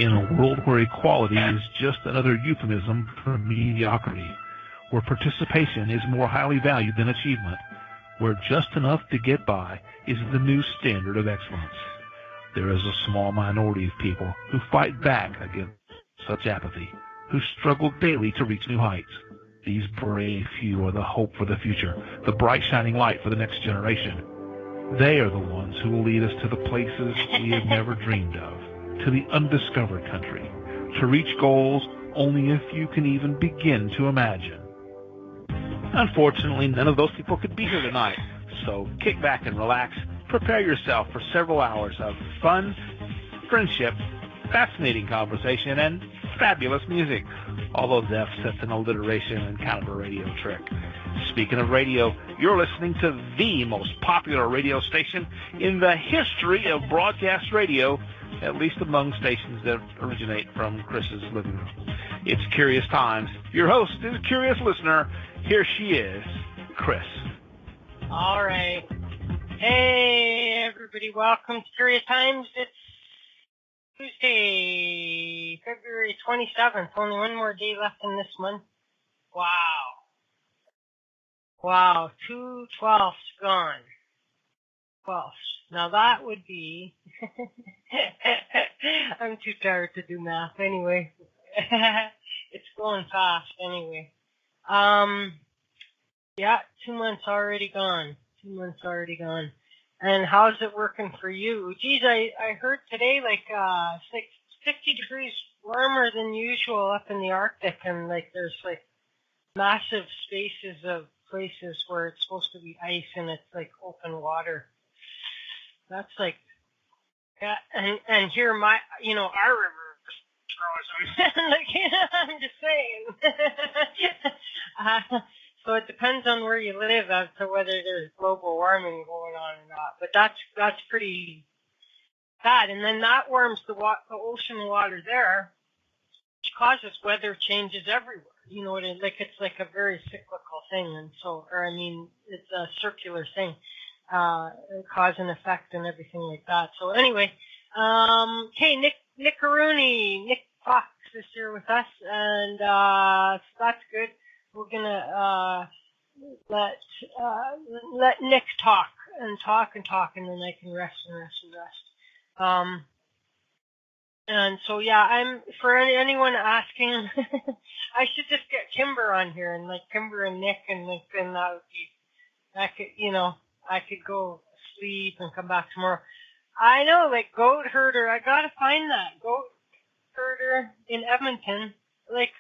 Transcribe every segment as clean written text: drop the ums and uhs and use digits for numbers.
In a world where equality is just another euphemism for mediocrity, where participation is more highly valued than achievement, where just enough to get by is the new standard of excellence, there is a small minority of people who fight back against such apathy, who struggle daily to reach new heights. These brave few are the hope for the future, the bright shining light for the next generation. They are the ones who will lead us to the places we have never dreamed of, to the undiscovered country, to reach goals only a few can even begin to imagine. Unfortunately, none of those people could be here tonight, so kick back and relax. Prepare yourself for several hours of fun, friendship, fascinating conversation, and fabulous music. All those F's, that's an alliteration and kind of a radio trick. Speaking of radio, you're listening to the most popular radio station in the history of broadcast radio, at least among stations that originate from Chris's living room. It's Curious Times. Your host is a curious listener. Here she is, Chris. All right. Hey, everybody. Welcome to Curious Times. It's Tuesday, February 27th. Only one more day left in this month. Wow. 2/12 gone. 12. Now that would be... I'm too tired to do math anyway. It's going fast anyway. Yeah, 2 months already gone. 2 months already gone. And how's it working for you? Geez, I heard today like 60 degrees warmer than usual up in the Arctic, and like there's like massive spaces of places where it's supposed to be ice and it's like open water. That's like, yeah, and here our river frozen. Like, I'm just saying. So it depends on where you live as to whether there's global warming going on or not. But that's pretty bad. And then that warms the ocean water there, which causes weather changes everywhere. You know, it's like a very cyclical thing. And so, it's a circular thing, cause and effect and everything like that. So anyway, hey, Nick Fox is here with us, and that's good. We're gonna let Nick talk, and then I can rest. And so yeah, I'm for anyone asking, I should just get Kimber on here, and like Kimber and Nick, and like then that would be, I could go sleep and come back tomorrow. I know, like goat herder, I gotta find that goat herder in Edmonton. Like,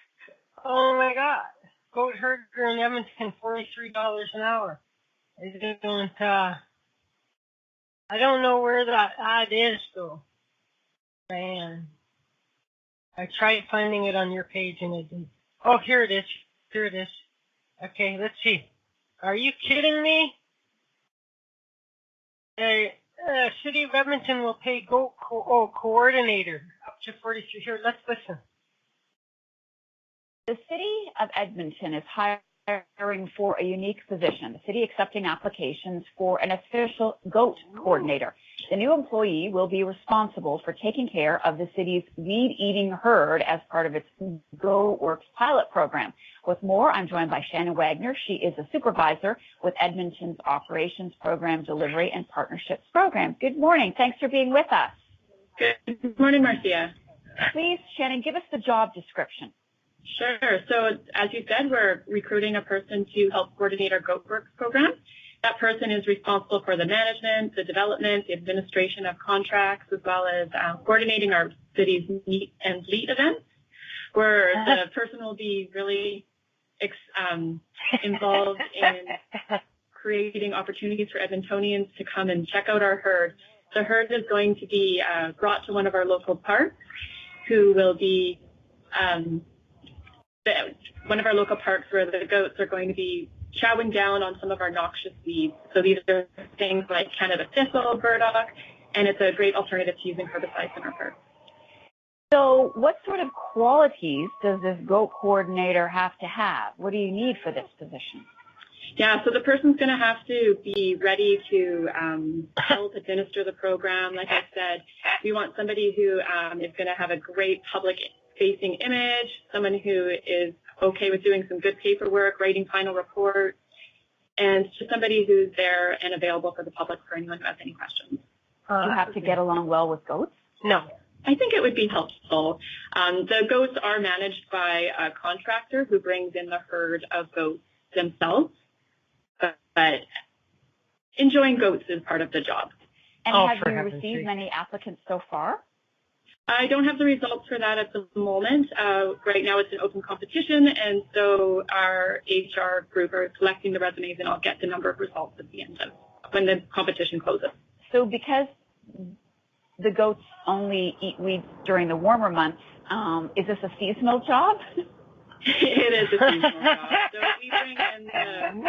oh my God. Goat herder in Edmonton, $43 an hour. I don't know where that ad is, though. Man. I tried finding it on your page, and it didn't. Oh, here it is. Okay, let's see. Are you kidding me? City of Edmonton will pay goat coordinator up to 43. Here, let's listen. The City of Edmonton is hiring for a unique position. The city accepting applications for an official goat coordinator. The new employee will be responsible for taking care of the city's weed-eating herd as part of its Goat Works pilot program. With more, I'm joined by Shannon Wagner. She is a supervisor with Edmonton's Operations Program Delivery and Partnerships Program. Good morning. Thanks for being with us. Good morning, Marcia. Please, Shannon, give us the job description. Sure. So as you said, we're recruiting a person to help coordinate our Goat Works program. That person is responsible for the management, the development, the administration of contracts, as well as coordinating our city's meet and bleat events, where the person will be really involved in creating opportunities for Edmontonians to come and check out our herd. The herd is going to be brought to one of our local parks, who will be one of our local parks where the goats are going to be chowing down on some of our noxious weeds. So these are things like Canada thistle, burdock, and it's a great alternative to using herbicides in our herd. So what sort of qualities does this goat coordinator have to have? What do you need for this position? Yeah, so the person's going to have to be ready to help administer the program. Like I said, we want somebody who is going to have a great public-facing image, someone who is okay with doing some good paperwork, writing final reports, and just somebody who's there and available for the public for anyone who has any questions. Do you have to get along well with goats? No. I think it would be helpful. The goats are managed by a contractor who brings in the herd of goats themselves, but enjoying goats is part of the job. And have you received many applicants so far? I don't have the results for that at the moment. Right now it's an open competition, and so our HR group are collecting the resumes, and I'll get the number of results at the end of when the competition closes. So because the goats only eat weeds during the warmer months, is this a seasonal job? It is a seasonal job. So we bring in the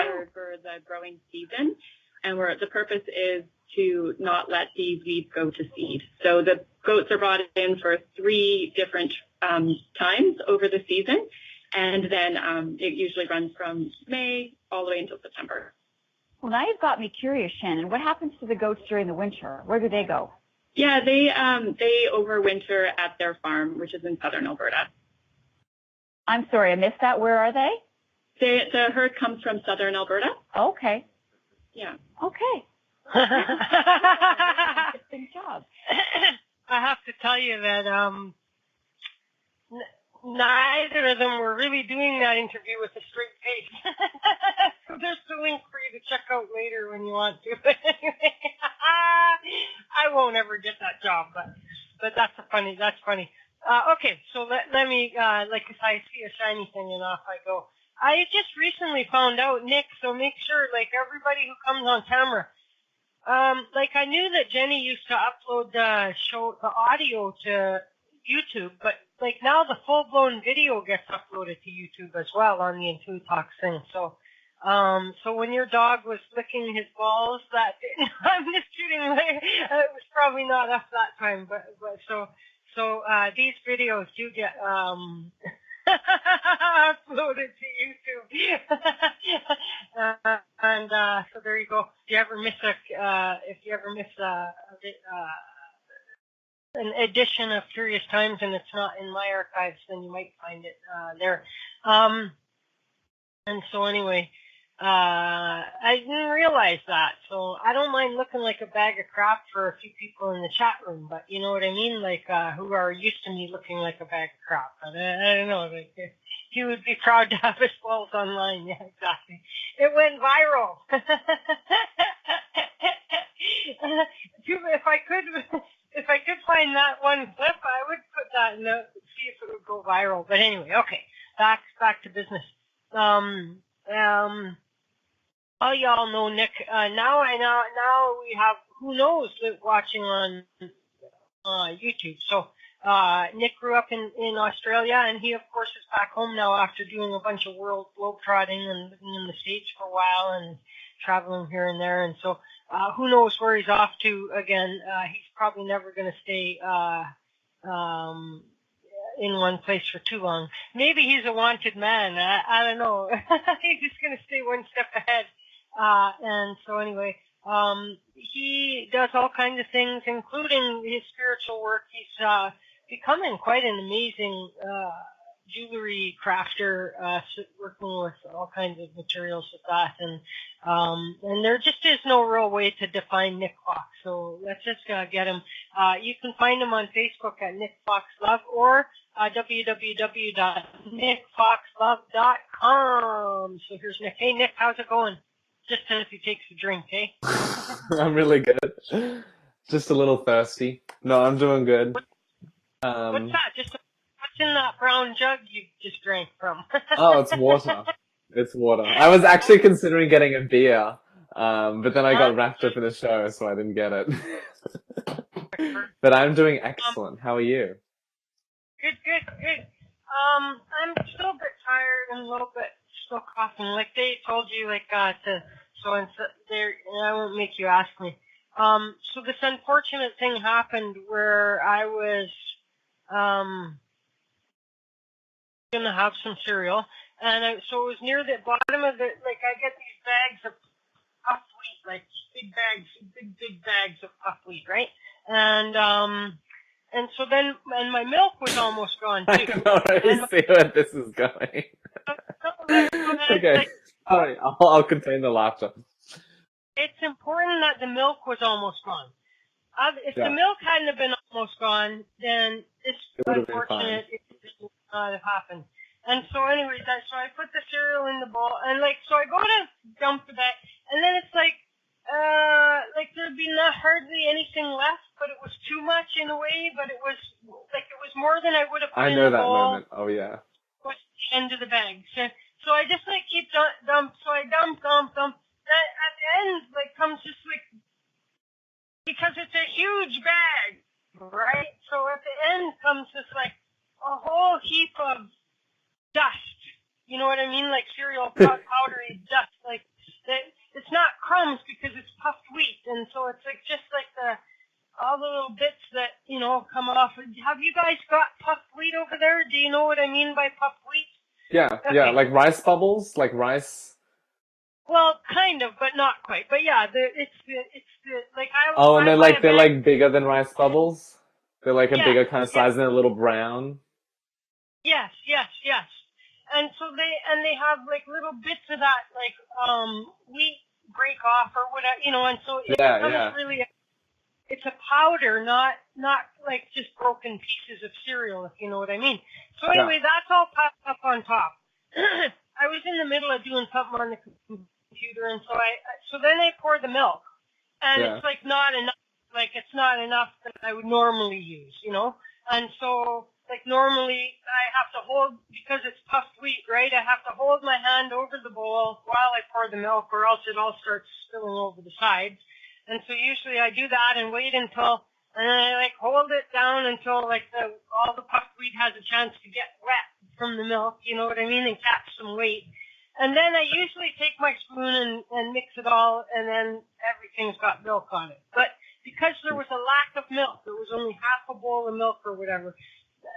herd for the growing season, and the purpose is to not let these weeds go to seed. So the goats are brought in for 3 different times over the season, and then it usually runs from May all the way until September. Well, now you've got me curious, Shannon. What happens to the goats during the winter? Where do they go? Yeah, they overwinter at their farm, which is in southern Alberta. I'm sorry, I missed that. Where are they? The herd comes from southern Alberta. Okay. Yeah. Okay. Good job. I have to tell you that neither of them were really doing that interview with a straight face. So there's the link for you to check out later when you want to. But anyway, I won't ever get that job, but that's funny. Okay, so let me, like I see a shiny thing and off I go. I just recently found out, Nick, so make sure, like everybody who comes on camera, like I knew that Jenny used to upload the audio to YouTube, but like now the full-blown video gets uploaded to YouTube as well on the IntuiTalks thing. So when your dog was licking his balls that day, I'm just kidding. It was probably not us that time, but so these videos do get uploaded to YouTube. So there you go. If you ever miss an edition of Curious Times and it's not in my archives, then you might find it there. And so anyway, I didn't realize that. So I don't mind looking like a bag of crap for a few people in the chat room, but you know what I mean? Like, who are used to me looking like a bag of crap. But I don't know, like, he would be proud to have his balls online. Yeah, exactly. It went viral. If I could find that one clip, I would put that in see if it would go viral. But anyway, okay, back to business. Oh, y'all know Nick. Now we have who knows watching on YouTube. So Nick grew up in Australia, and he of course is back home now after doing a bunch of world globetrotting and living in the States for a while and traveling here and there. And so who knows where he's off to again. He's probably never going to stay in one place for too long. Maybe he's a wanted man. I don't know. He's just going to stay one step ahead. And so anyway, he does all kinds of things, including his spiritual work. He's becoming quite an amazing jewelry crafter, working with all kinds of materials with that. And there just is no real way to define Nick Fox. So let's just get him. You can find him on Facebook at Nick Fox Love or www.nickfoxlove.com. So here's Nick. Hey, Nick, how's it going? Just as he takes a drink, hey? I'm really good. Just a little thirsty. No, I'm doing good. What's that? What's in that brown jug you just drank from? Oh, it's water. It's water. I was actually considering getting a beer, but then I got wrapped up in the show, so I didn't get it. But I'm doing excellent. How are you? Good. I'm still a bit tired and a little bit still coughing. Like they told you, like there. I won't make you ask me. So this unfortunate thing happened where I was gonna have some cereal, and so it was near the bottom of the. Like I get these bags of puffed wheat, like big bags of puffed wheat, right? And so then, and my milk was almost gone too. I can already see where this is going. Okay. Alright, I'll contain the laughter. It's important that the milk was almost gone. If the milk hadn't have been almost gone, then it's unfortunate it would not have happened. And so anyways, so I put the cereal in the bowl, and so I go to dump the bag, and then it's like there'd be not hardly anything left, but it was too much in a way, but it was more than I would have put in the bowl. I know that moment. Oh yeah. Was the end of the bag. So I just keep dump. So I dump. Then at the end, comes just because it's a huge bag, right? So at the end comes just a whole heap of dust. You know what I mean? Like cereal powdery dust. It's not crumbs because it's puffed wheat, and so it's just all the little bits that come off. Have you guys got puffed wheat over there? Do you know what I mean by puffed wheat? Yeah, okay. Yeah, like rice bubbles, like rice. Well, kind of, but not quite. But yeah, it's the and they're bigger than rice bubbles. They're a bigger kind of size, and they're a little brown. Yes. And so they have little bits of that wheat break off or whatever, and so it becomes really it's a powder, not just broken pieces of cereal, if you know what I mean. So anyway, that's all packed up on top. I was in the middle of doing something on the computer, and so then I pour the milk, and it's not enough. It's not enough that I would normally use, and so. Normally, I have to hold, because it's puffed wheat, right? I have to hold my hand over the bowl while I pour the milk, or else it all starts spilling over the sides. And so usually I do that and wait until, and then I hold it down until all the puffed wheat has a chance to get wet from the milk, you know what I mean, and catch some weight. And then I usually take my spoon and mix it all, and then everything's got milk on it. But because there was a lack of milk, there was only half a bowl of milk or whatever,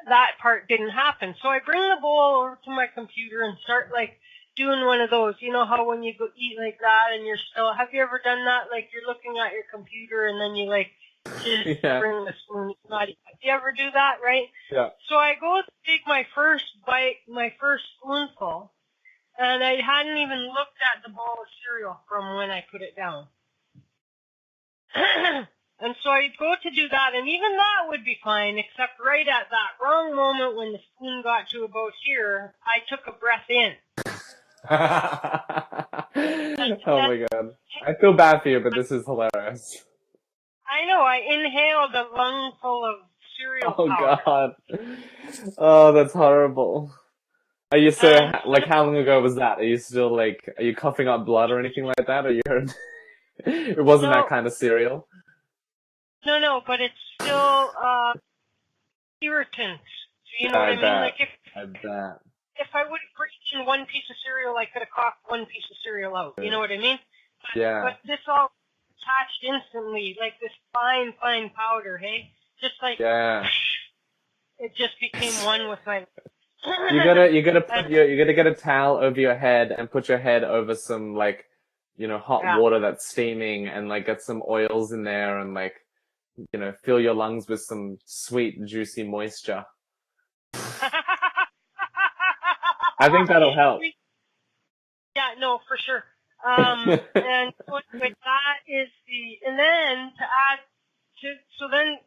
that part didn't happen. So I bring the bowl over to my computer and start doing one of those. You know how when you go eat like that and you're still, have you ever done that? You're looking at your computer and then you just bring the spoon. Do you ever do that, right? Yeah. So I go to take my first bite, my first spoonful, and I hadn't even looked at the bowl of cereal from when I put it down. And so I'd go to do that, and even that would be fine, except right at that wrong moment when the spoon got to about here, I took a breath in. Oh my god. I feel bad for you, but this is hilarious. I know, I inhaled a lungful of cereal powder. God. Oh, that's horrible. Are you still, how long ago was that? Are you still, are you coughing up blood or anything like that? Or you heard it wasn't that kind of cereal? No, but it's still irritant. You know what I mean? I bet. If I would have eaten one piece of cereal, I could have coughed one piece of cereal out. You know what I mean? But this all attached instantly, this fine powder, hey? Just it just became one with my. You gotta get a towel over your head and put your head over some hot water that's steaming and get some oils in there and fill your lungs with some sweet, juicy moisture. I think that'll help. Yeah, no, for sure. And so that is and then to add so then,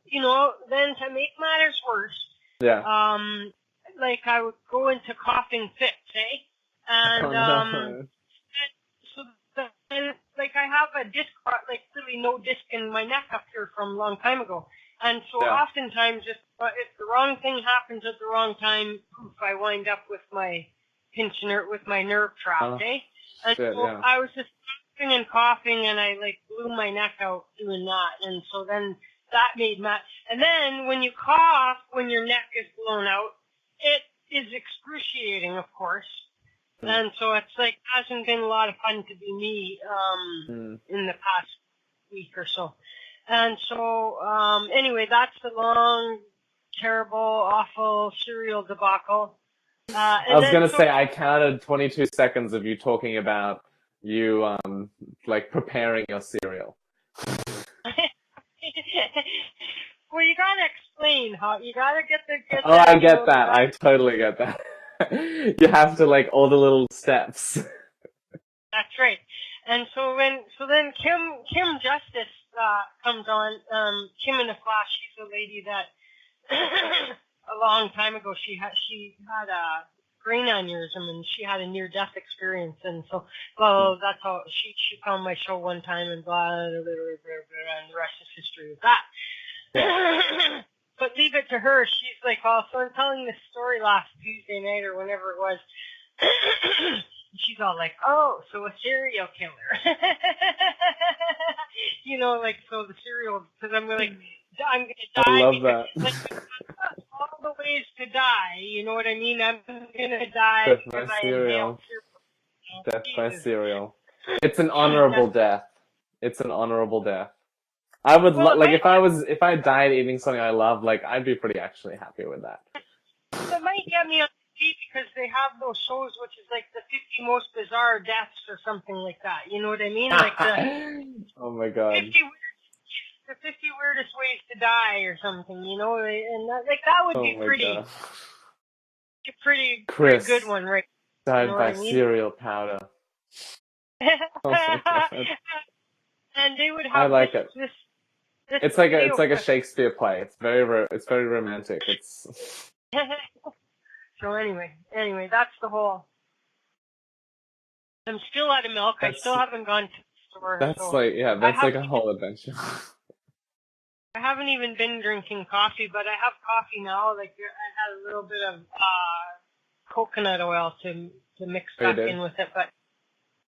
then to make matters worse, I would go into coughing fits, eh? And, so then, I have a disc, really no disc in my neck up here from a long time ago. And so oftentimes, if the wrong thing happens at the wrong time, poof, I wind up with my with my nerve trapped, eh? And I was just coughing, and I, blew my neck out doing that. And so then that made and then when you cough, when your neck is blown out, it is excruciating, of course. And so it's hasn't been a lot of fun to be me in the past week or so. And so anyway, that's the long, terrible, awful cereal debacle. I was going to say, I counted 22 seconds of you talking about, you like preparing your cereal. Well, you gotta explain how you gotta get Oh, that. I get that. I totally get that. You have to like all the little steps. That's right. And so then Kim Justice comes on. Kim in the Flash. She's a lady that a long time ago she had a brain aneurysm and she had a near death experience, and so that's how she found my show one time and blah blah blah, blah, blah, and the rest is history with that. Yeah. But leave it to her. She's like, oh, so I'm telling this story last Tuesday night or whenever it was. She's all like, oh, so a serial killer. You know, like, so the serial, because I'm like, I'm going to die. I love that. Like, all the ways to die, you know what I mean? I'm going to die Death because by I cereal. inhaled cereal. Death by cereal. It's an honorable death. It's an honorable death. I would like if I died eating something I love, like I'd be pretty actually happy with that. It might get me on TV because they have those shows which is like the 50 most bizarre deaths or something like that. You know what I mean? Like oh my god. 50 weirdest ways to die or something, you know? And that would be pretty good one, right? Died by cereal powder. Oh my god. And they would have I like it. This it's like a Shakespeare play. It's very romantic. It's So anyway, that's the whole. I'm still out of milk. I still haven't gone to the store. That's like a whole adventure. I haven't even been drinking coffee, but I have coffee now. Like I had a little bit of coconut oil to mix back in with it, but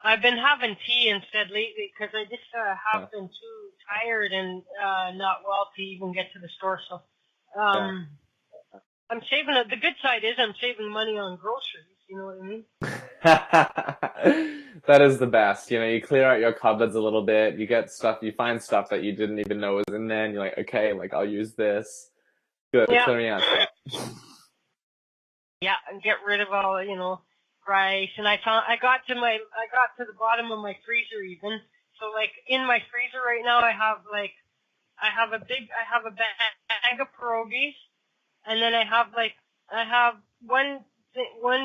I've been having tea instead lately because I just have been too tired and not well to even get to the store. So I'm saving it. The good side is I'm saving money on groceries. You know what I mean? That is the best. You know, you clear out your cupboards a little bit. You find stuff that you didn't even know was in there, and you're like, okay, like I'll use this. Good, clearing out stuff. Yeah, and get rid of all, rice. And I got to the bottom of my freezer even. So like in my freezer right now, I have a bag of pierogies, and then I have one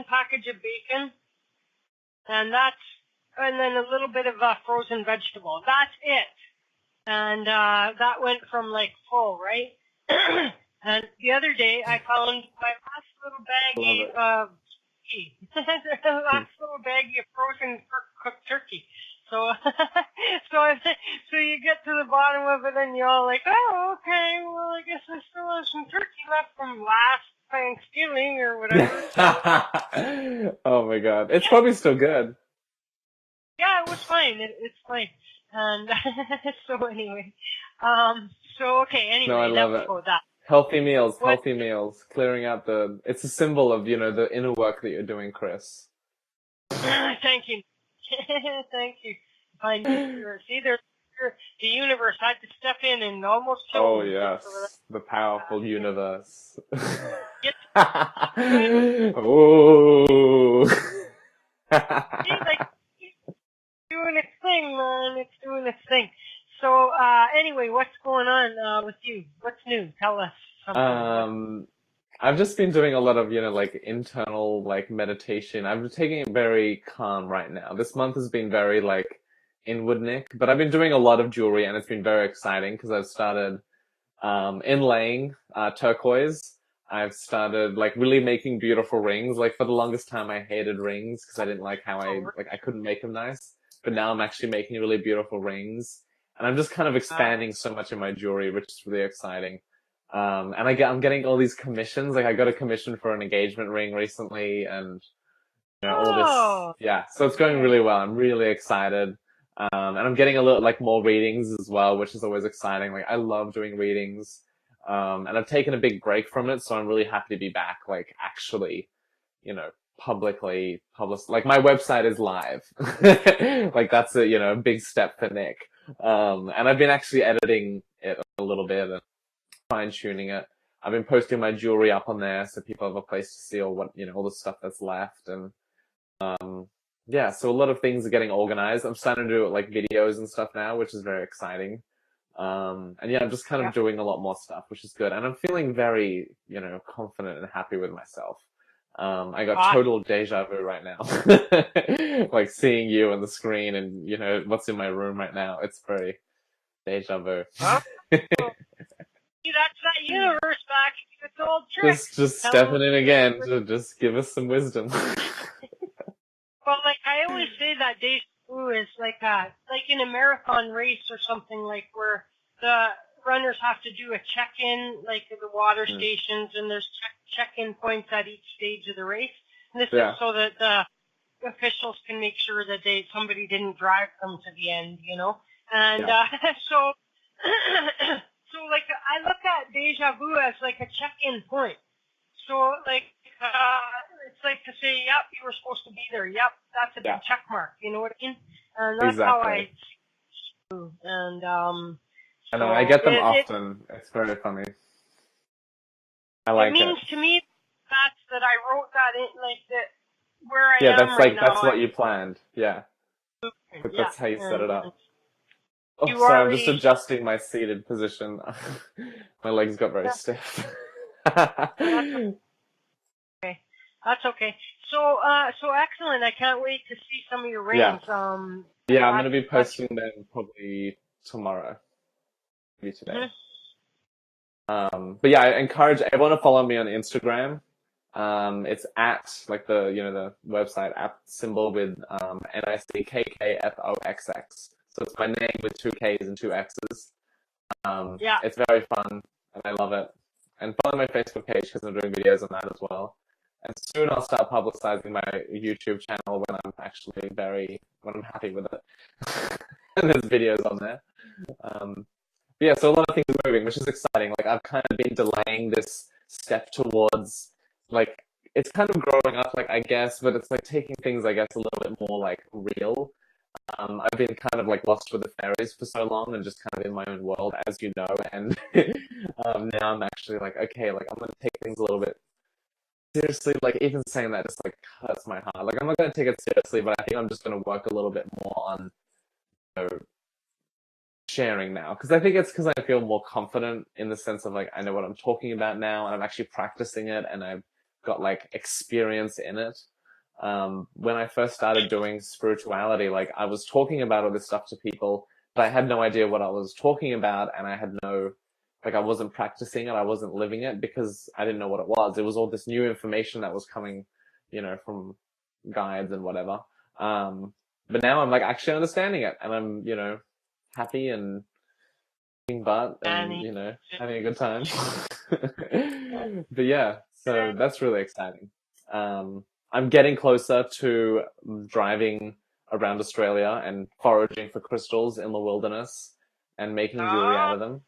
package of bacon, and then a little bit of frozen vegetable. That's it. And that went from like full, right? And the other day I found my last little baggie of turkey. The last little baggie of frozen cooked turkey. So so you get to the bottom of it and you're all like, oh, okay, well I guess I still have some turkey left from last Thanksgiving or whatever. Oh my god. It's probably still good. Yeah, it was fine. It's fine. And so anyway. Anyway, no, I love it. That. Healthy meals. Clearing out it's a symbol of, the inner work that you're doing, Chris. Thank you. Thank you. See, the universe had to step in and almost kill me. Oh, yes. The powerful universe. Oh. See, doing its thing, man. It's doing its thing. So, anyway, what's going on with you? What's new? Tell us something. I've just been doing a lot of, internal, meditation. I've been taking it very calm right now. This month has been very, inward, Nick. But I've been doing a lot of jewelry, and it's been very exciting because I've started inlaying turquoise. I've started, really making beautiful rings. For the longest time, I hated rings because I didn't like how I couldn't make them nice. But now I'm actually making really beautiful rings. And I'm just kind of expanding so much in my jewelry, which is really exciting. And I'm getting all these commissions. I got a commission for an engagement ring recently, and all this. Yeah, so it's going really well. I'm really excited. And I'm getting a little more readings as well, which is always exciting. I love doing readings. And I've taken a big break from it, so I'm really happy to be back. Actually, publicly published. My website is live. That's a big step for Nick. And I've been actually editing it a little bit and fine-tuning it. I've been posting my jewelry up on there so people have a place to see all the stuff that's left. And yeah, so a lot of things are getting organized. I'm starting to do like videos and stuff now, which is very exciting. And yeah, I'm just kind of doing a lot more stuff, which is good. And I'm feeling very, confident and happy with myself. I got total deja vu right now. Like seeing you on the screen and, what's in my room right now. It's very deja vu. Huh? See, that's that universe back. It's an old trick. Just stepping in again to just give us some wisdom. Well, like I always say that deja vu is like in a marathon race or something, like where the runners have to do a check-in, like at the water stations, and there's check-in points at each stage of the race. And this is so that the officials can make sure that somebody didn't drive them to the end, And so like I look at deja vu as like a check-in point. So like it's like to say, yep, you were supposed to be there. Yep, that's a big check mark. You know what I mean? And that's how I see it. And I know, I get them often. It's very funny. I like it. It means to me that I wrote that in, like that where I am that's right like that's what you planned. Yeah. But that's how you set it up. Oh, sorry, I'm just adjusting my seated position. My legs got very stiff. That's okay. So excellent. I can't wait to see some of your rings. I'm going to be posting them probably tomorrow. Maybe today. But yeah, I encourage everyone to follow me on Instagram. It's at, like the website app symbol with, NICKKFOXX. So it's my name with 2 Ks and 2 X's. It's very fun and I love it. And follow my Facebook page because I'm doing videos on that as well. And soon I'll start publicizing my YouTube channel when I'm happy with it. And there's videos on there. So a lot of things are moving, which is exciting. Like I've kind of been delaying this step towards, like, it's kind of growing up, like, I guess, but it's like taking things, I guess, a little bit more like real. I've been kind of like lost with the fairies for so long and just kind of in my own world, as you know, and now I'm actually like, okay, like I'm going to take things a little bit seriously. Like even saying that just like hurts my heart. Like I'm not going to take it seriously, but I think I'm just going to work a little bit more on sharing now, because I think it's because I feel more confident in the sense of like I know what I'm talking about now and I'm actually practicing it and I've got like experience in it. When I first started doing spirituality, like I was talking about all this stuff to people, but I had no idea what I was talking about, and I had I wasn't practicing it, I wasn't living it because I didn't know what it was. It was all this new information that was coming, from guides and whatever. But now I'm like actually understanding it, and I'm, happy and kicking butt and, having a good time. But yeah, so that's really exciting. I'm getting closer to driving around Australia and foraging for crystals in the wilderness and making jewelry out of them.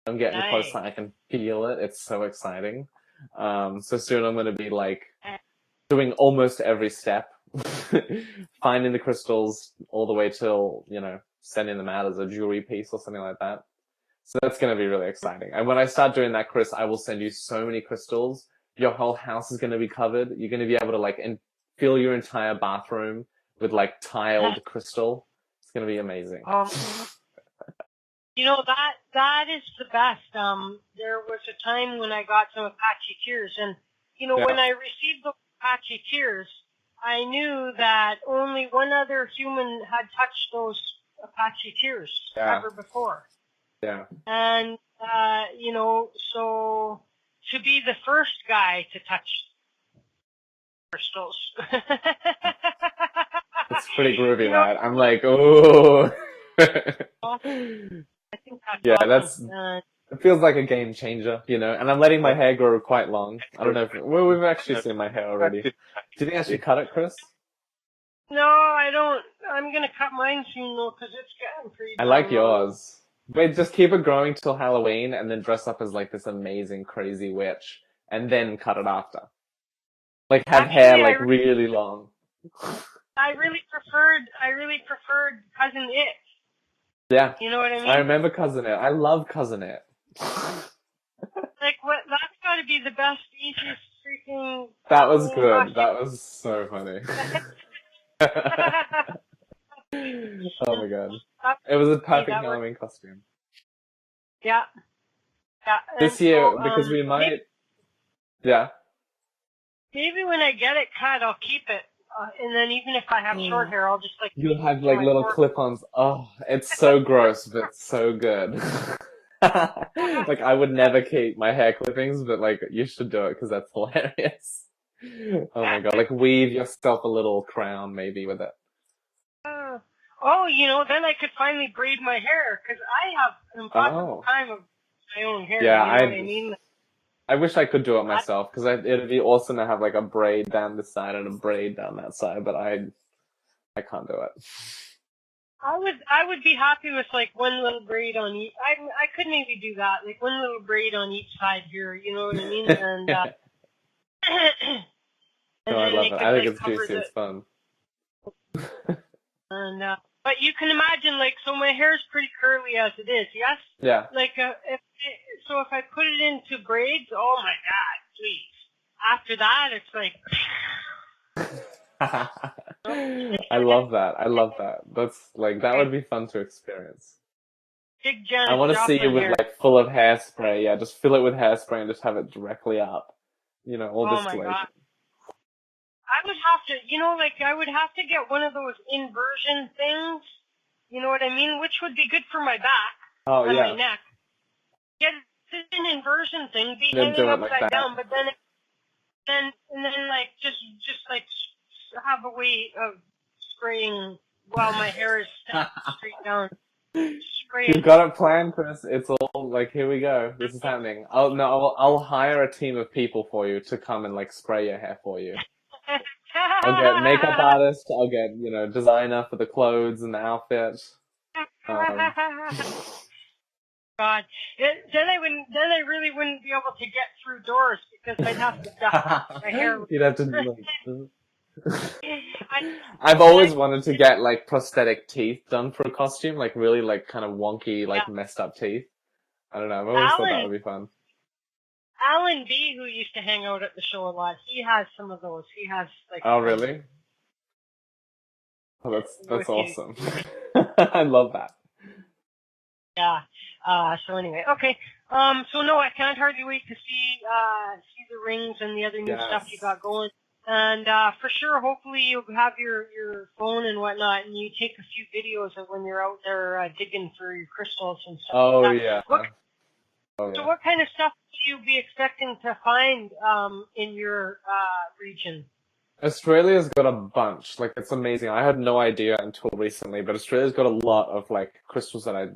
I'm getting closer. I can feel it. It's so exciting. So soon I'm going to be like doing almost every step, finding the crystals all the way till, sending them out as a jewelry piece or something like that. So that's going to be really exciting. And when I start doing that, Chris, I will send you so many crystals. Your whole house is going to be covered. You're going to be able to fill your entire bathroom with tiled crystal. It's going to be amazing. That is the best. There was a time when I got some Apache tears, and when I received the Apache tears, I knew that only one other human had touched those Apache tears ever before. Yeah. And so to be the first guy to touch crystals. It's pretty groovy, that. I'm like, oh. I think that's awesome. It feels like a game changer, and I'm letting my hair grow quite long. I don't know if, we've actually seen my hair already. Do you think I should cut it, Chris? No, I don't. I'm going to cut mine soon, though, because it's getting pretty I like yours. Wait, just keep it growing till Halloween and then dress up as this amazing, crazy witch and then cut it after. Have hair really long. I really preferred Cousin It. Yeah. You know what I mean? I remember Cousin It. I love Cousin It. That's got to be the best, easiest freaking... That was good. That was so funny. Oh my god. It was a perfect Halloween costume. Yeah. Yeah. This year, because we might, yeah. Maybe when I get it cut, I'll keep it. And then even if I have short hair, I'll just like... You'll have like little clip-ons. Oh, it's so gross, but so good. Like, I would never keep my hair clippings, but like, you should do it because that's hilarious. Oh my god, like weave yourself a little crown maybe with it. Oh, you know, then I could finally braid my hair because I have an impossible time of my own hair. Yeah, you know what I mean? I wish I could do it myself because it'd be awesome to have like a braid down this side and a braid down that side, but I can't do it. I would be happy with like one little braid on each. I could maybe do that, like one little braid on each side here. You know what I mean? And no, I love it. I think it's juicy. It's fun. And but you can imagine, like, so my hair is pretty curly as it is. Yes. Yeah. Like if I put it into braids, oh my god, please. After that, it's like. I love that. I love that. That's like that would be fun to experience. Big Janet I want to see you with like full of hairspray. Yeah, just fill it with hairspray and just have it directly up. You know, all this. Oh my god. I would have to, you know, like I would have to get one of those inversion things. You know what I mean? Which would be good for my back and my neck. Get an inversion thing, be hanging upside down, but then like just like have a way of spraying while my hair is straight down. You've got it planned, Chris. It's all like, here we go. This is happening. I'll hire a team of people for you to come and like spray your hair for you. I'll get makeup artist. I'll get, you know, designer for the clothes and the outfit. God, then I really wouldn't be able to get through doors because I'd have to duck my hair. You'd have to. I've always wanted to get like prosthetic teeth done for a costume, like really like kind of wonky, like messed up teeth. I don't know. I've always thought that would be fun. Alan B, who used to hang out at the show a lot, he has some of those. He has like. Oh really? Oh, that's awesome. I love that. Yeah. So anyway, okay. So no, I can't hardly wait to see the rings and the other new stuff you got going. And for sure, hopefully you'll have your phone and whatnot, and you take a few videos of when you're out there digging for your crystals and stuff. Oh yeah. So what kind of stuff would you be expecting to find in your region? Australia's got a bunch. Like, it's amazing. I had no idea until recently, but Australia's got a lot of like crystals that I,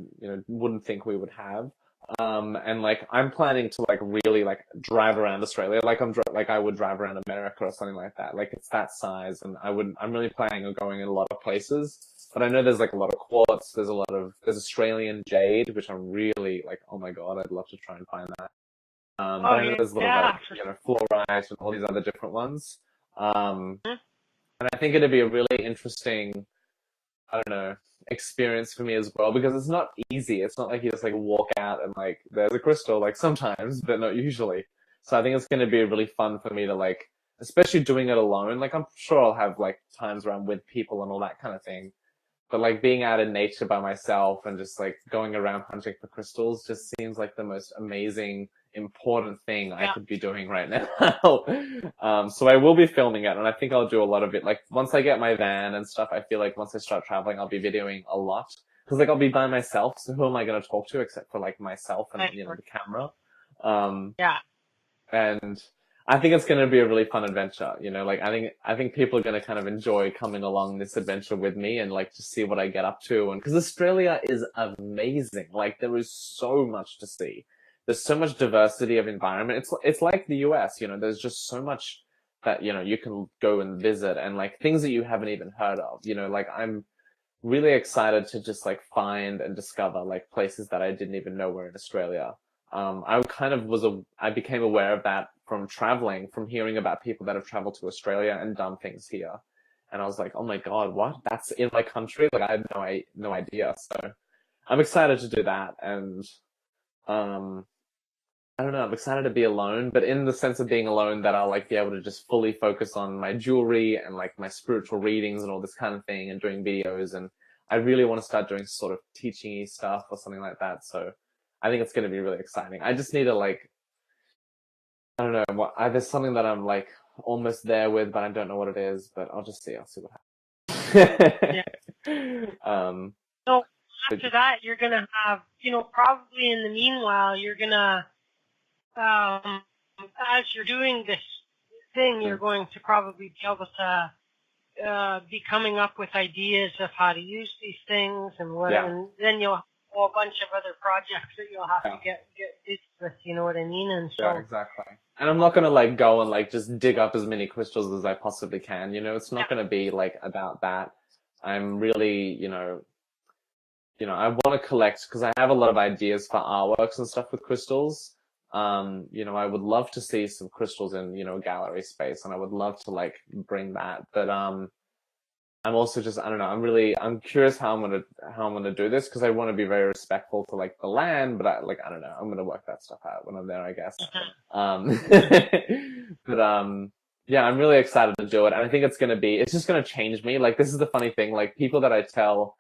wouldn't think we would have. And like, I'm planning to like really like drive around Australia. Like I would drive around America or something like that. Like, it's that size, and I'm really planning on going in a lot of places. But I know there's like a lot of quartz. There's Australian jade, which I'm really like, oh my god, I'd love to try and find that. But I know there's a lot of fluorite and all these other different ones. And I think it'd be a really interesting, I don't know, experience for me as well, because it's not easy. It's not like you just like walk out and like there's a crystal, like sometimes, but not usually. So I think it's going to be really fun for me to like, especially doing it alone. Like, I'm sure I'll have like times where I'm with people and all that kind of thing. But like being out in nature by myself and just like going around hunting for crystals just seems like the most amazing, important thing I could be doing right now. So I will be filming it, and I think I'll do a lot of it. Like, once I get my van and stuff, I feel like once I start traveling, I'll be videoing a lot. Cause like I'll be by myself, so who am I going to talk to except for like myself and, the camera? And I think it's going to be a really fun adventure, like I think people are going to kind of enjoy coming along this adventure with me and like to see what I get up to. And cause Australia is amazing. Like, there is so much to see. There's so much diversity of environment. It's like the US, there's just so much that, you can go and visit, and like things that you haven't even heard of, like I'm really excited to just like find and discover like places that I didn't even know were in Australia. I became aware of that from traveling, from hearing about people that have traveled to Australia and done things here. And I was like, oh my God, what? That's in my country? Like, I had no idea. So I'm excited to do that. And, I don't know, I'm excited to be alone, but in the sense of being alone that I'll like be able to just fully focus on my jewelry and like my spiritual readings and all this kind of thing and doing videos. And I really want to start doing sort of teaching-y stuff or something like that. So I think it's going to be really exciting. I just need to like, I don't know, there's something that I'm like almost there with, but I don't know what it is, but I'll see what happens. Yeah. So after that, you're going to have, probably in the meanwhile, you're going to, as you're doing this thing, you're going to probably be able to be coming up with ideas of how to use these things and what, and then you'll have a whole bunch of other projects that you'll have to get busy with, you know what I mean? And so, yeah, exactly. And I'm not going to like go and like just dig up as many crystals as I possibly can, it's not going to be like about that. I'm really, I want to collect because I have a lot of ideas for artworks and stuff with crystals. I would love to see some crystals in, gallery space, and I would love to like bring that. But I'm also just, I don't know, I'm curious how I'm gonna do this because I want to be very respectful to like the land, but I don't know, I'm gonna work that stuff out when I'm there, I guess. But yeah, I'm really excited to do it, and I think it's just gonna change me. Like, this is the funny thing, like people that I tell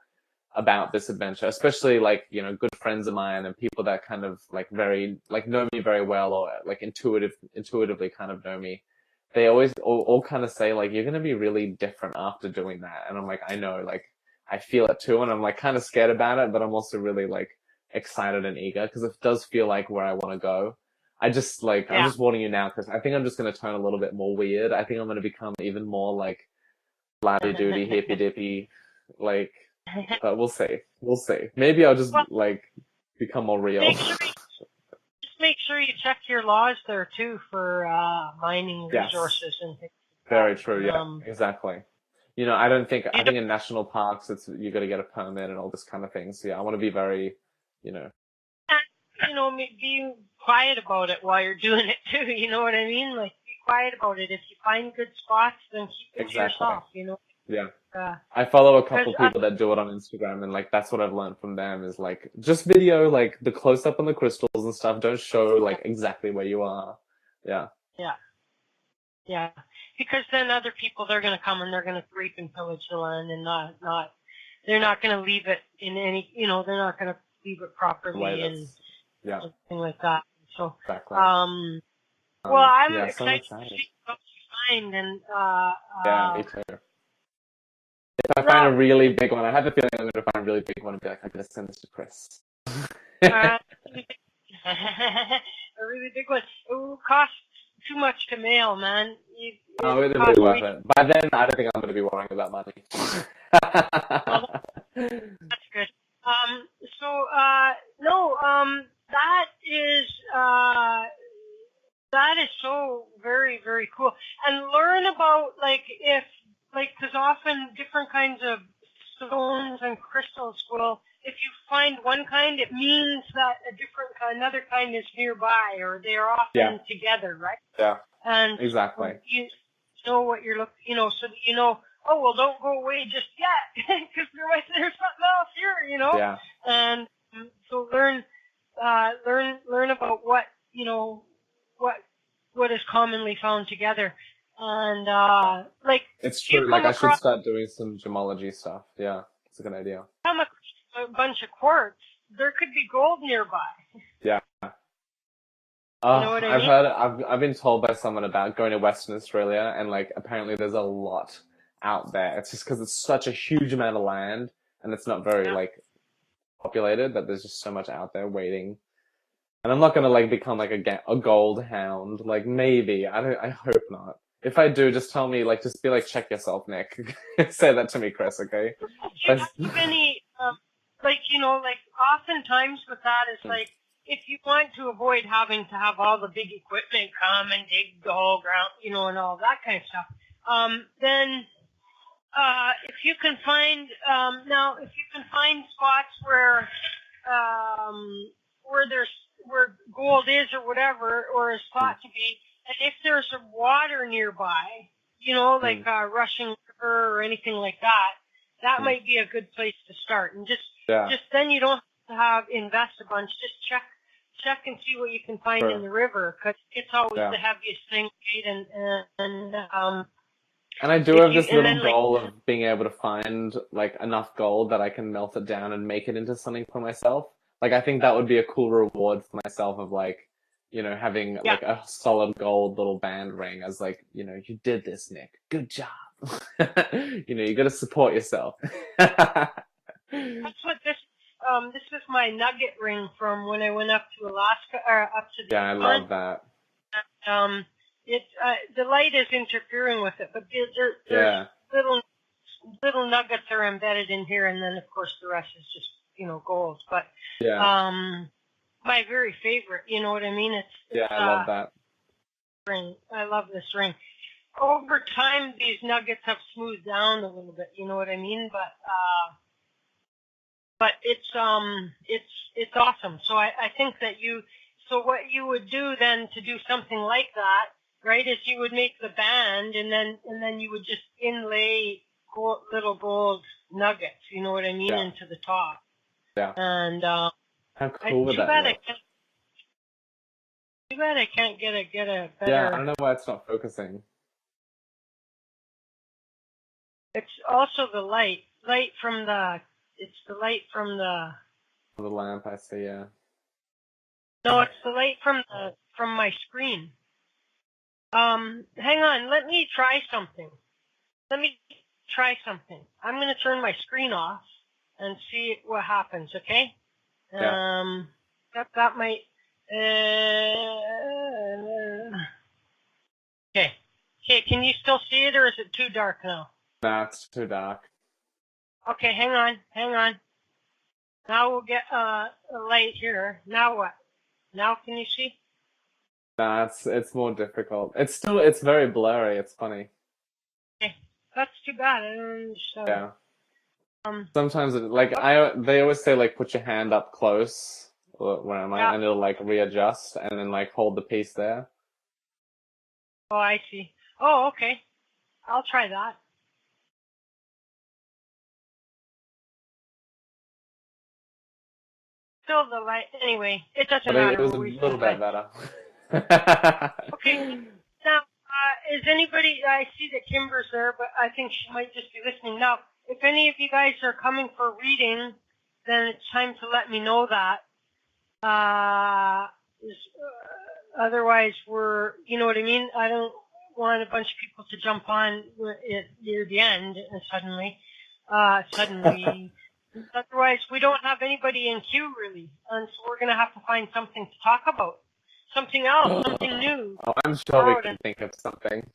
about this adventure, especially like, good friends of mine and people that kind of like very, like know me very well or like intuitively kind of know me. They always all kind of say like, you're going to be really different after doing that. And I'm like, I know, like I feel it too. And I'm like kind of scared about it, but I'm also really like excited and eager because it does feel like where I want to go. I'm just warning you now because I think I'm just going to turn a little bit more weird. I think I'm going to become even more like laddy-doody, hippy-dippy, like, but we'll see. Maybe I'll just like become more real. Make sure you check your laws there too for mining resources and things. Very true. Yeah, exactly. I think in national parks you got to get a permit and all this kind of thing. So yeah, I want to be very, And, be quiet about it while you're doing it too. You know what I mean? Like, be quiet about it. If you find good spots, then keep it to yourself. Yeah. I follow a couple people that do it on Instagram, and like that's what I've learned from them is like just video like the close up on the crystals and stuff. Don't show like exactly where you are. Yeah. Yeah. Because then other people, they're going to come and they're going to rape and pillage the land and they're not going to leave it in any, they're not going to leave it properly and something like that. So, exactly. I'm excited to see what you find and yeah, me too. If I find a really big one, I have a feeling I'm going to find a really big one and be like, I'm going to send this to Chris. A really big one. It will cost too much to mail, man. It'll be worth it. By then, I don't think I'm going to be worrying about money. Well, that's good. That is so very, very cool. And learn about, because often different kinds of stones and crystals if you find one kind, it means that another kind is nearby, or they're often together, right? Yeah. And exactly. You know what you're looking, so that don't go away just yet, because there's something else here, Yeah. And so learn about what is commonly found together. And, it's true. Like, I should start doing some gemology stuff. Yeah, it's a good idea. Come across a bunch of quartz. There could be gold nearby. Yeah. You know what I mean? I've been told by someone about going to Western Australia, and like apparently there's a lot out there. It's just because it's such a huge amount of land, and it's not very like populated, that there's just so much out there waiting. And I'm not gonna like become like a gold hound. Like maybe I hope not. If I do, just tell me. Like, just be like, check yourself, Nick. Say that to me, Chris. Okay. Do you have any oftentimes with that is like, if you want to avoid having to have all the big equipment come and dig the whole ground, and all that kind of stuff, then if you can find spots where where gold is or whatever, or is thought to be, and if there's a water nearby, like a rushing river or anything like that, that might be a good place to start. And just then you don't have to invest a bunch. Just check and see what you can find Sure. in the river, because it's always Yeah. the heaviest thing, right? And I do if have you this and little then like goal of being able to find like enough gold that I can melt it down and make it into something for myself. Like I think that would be a cool reward for myself of like, you know, having yeah. like a solid gold little band ring as like, you know, you did this, Nick. Good job. You know, you got to support yourself. That's what this was my nugget ring from when I went up to Alaska or up to the Yeah, I Yukon. love that. It the light is interfering with it, but there's Yeah. little nuggets are embedded in here, and then of course the rest is just gold. But Yeah. my very favorite, you know what I mean? Yeah, I love that. Ring. I love this ring. Over time, these nuggets have smoothed down a little bit, you know what I mean? But it's awesome. So I think that what you would do then to do something like that, right, is you would make the band and then you would just inlay little gold nuggets, you know what I mean, Yeah. into the top. Yeah. And How cool would too that bad look? I can't get a better. Yeah, I don't know why it's not focusing. It's also the light from the. It's the light from the. The lamp, I see. Yeah. No, it's the light from my screen. Hang on. Let me try something. I'm going to turn my screen off and see what happens. Okay. Yeah. That might. Okay. Okay. Can you still see it, or is it too dark now? That's too dark. Okay. Hang on. Now we'll get a light here. Now what? Now can you see? Nah, it's more difficult. It's very blurry. It's funny. Okay. That's too bad. I don't understand. Yeah. Sometimes they always say like put your hand up close where am I? Yeah. And it'll like readjust and then like hold the piece there. Oh, I see. Oh, okay. I'll try that. Still the light. Anyway, it doesn't But matter. it was a little bit better. Okay. Now, is anybody? I see that Kimber's there, but I think she might just be listening. Now, if any of you guys are coming for reading, then it's time to let me know that. Otherwise, you know what I mean? I don't want a bunch of people to jump on it near the end and suddenly. Otherwise, we don't have anybody in queue really, and so we're going to have to find something to talk about. Something else, something new. Oh, I'm sure we can think of something.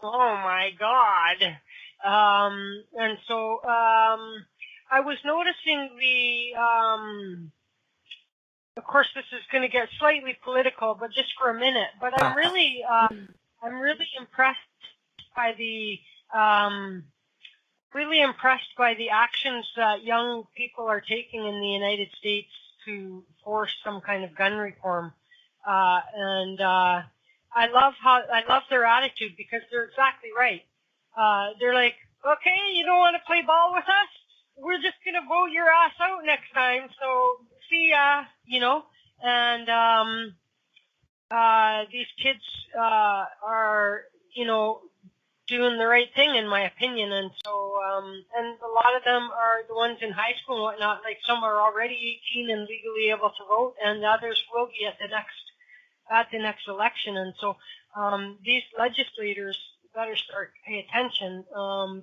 Oh my God. And so, I was noticing of course this is going to get slightly political, but just for a minute, but I'm really impressed by the actions that young people are taking in the United States to force some kind of gun reform. I love their attitude because they're exactly right. They're like, okay, you don't want to play ball with us? We're just going to vote your ass out next time. So see ya, you know, and, these kids, are, you know, doing the right thing in my opinion. And so, and a lot of them are the ones in high school and whatnot, like some are already 18 and legally able to vote, and others will be at the next election. And so, these legislators better start to pay attention,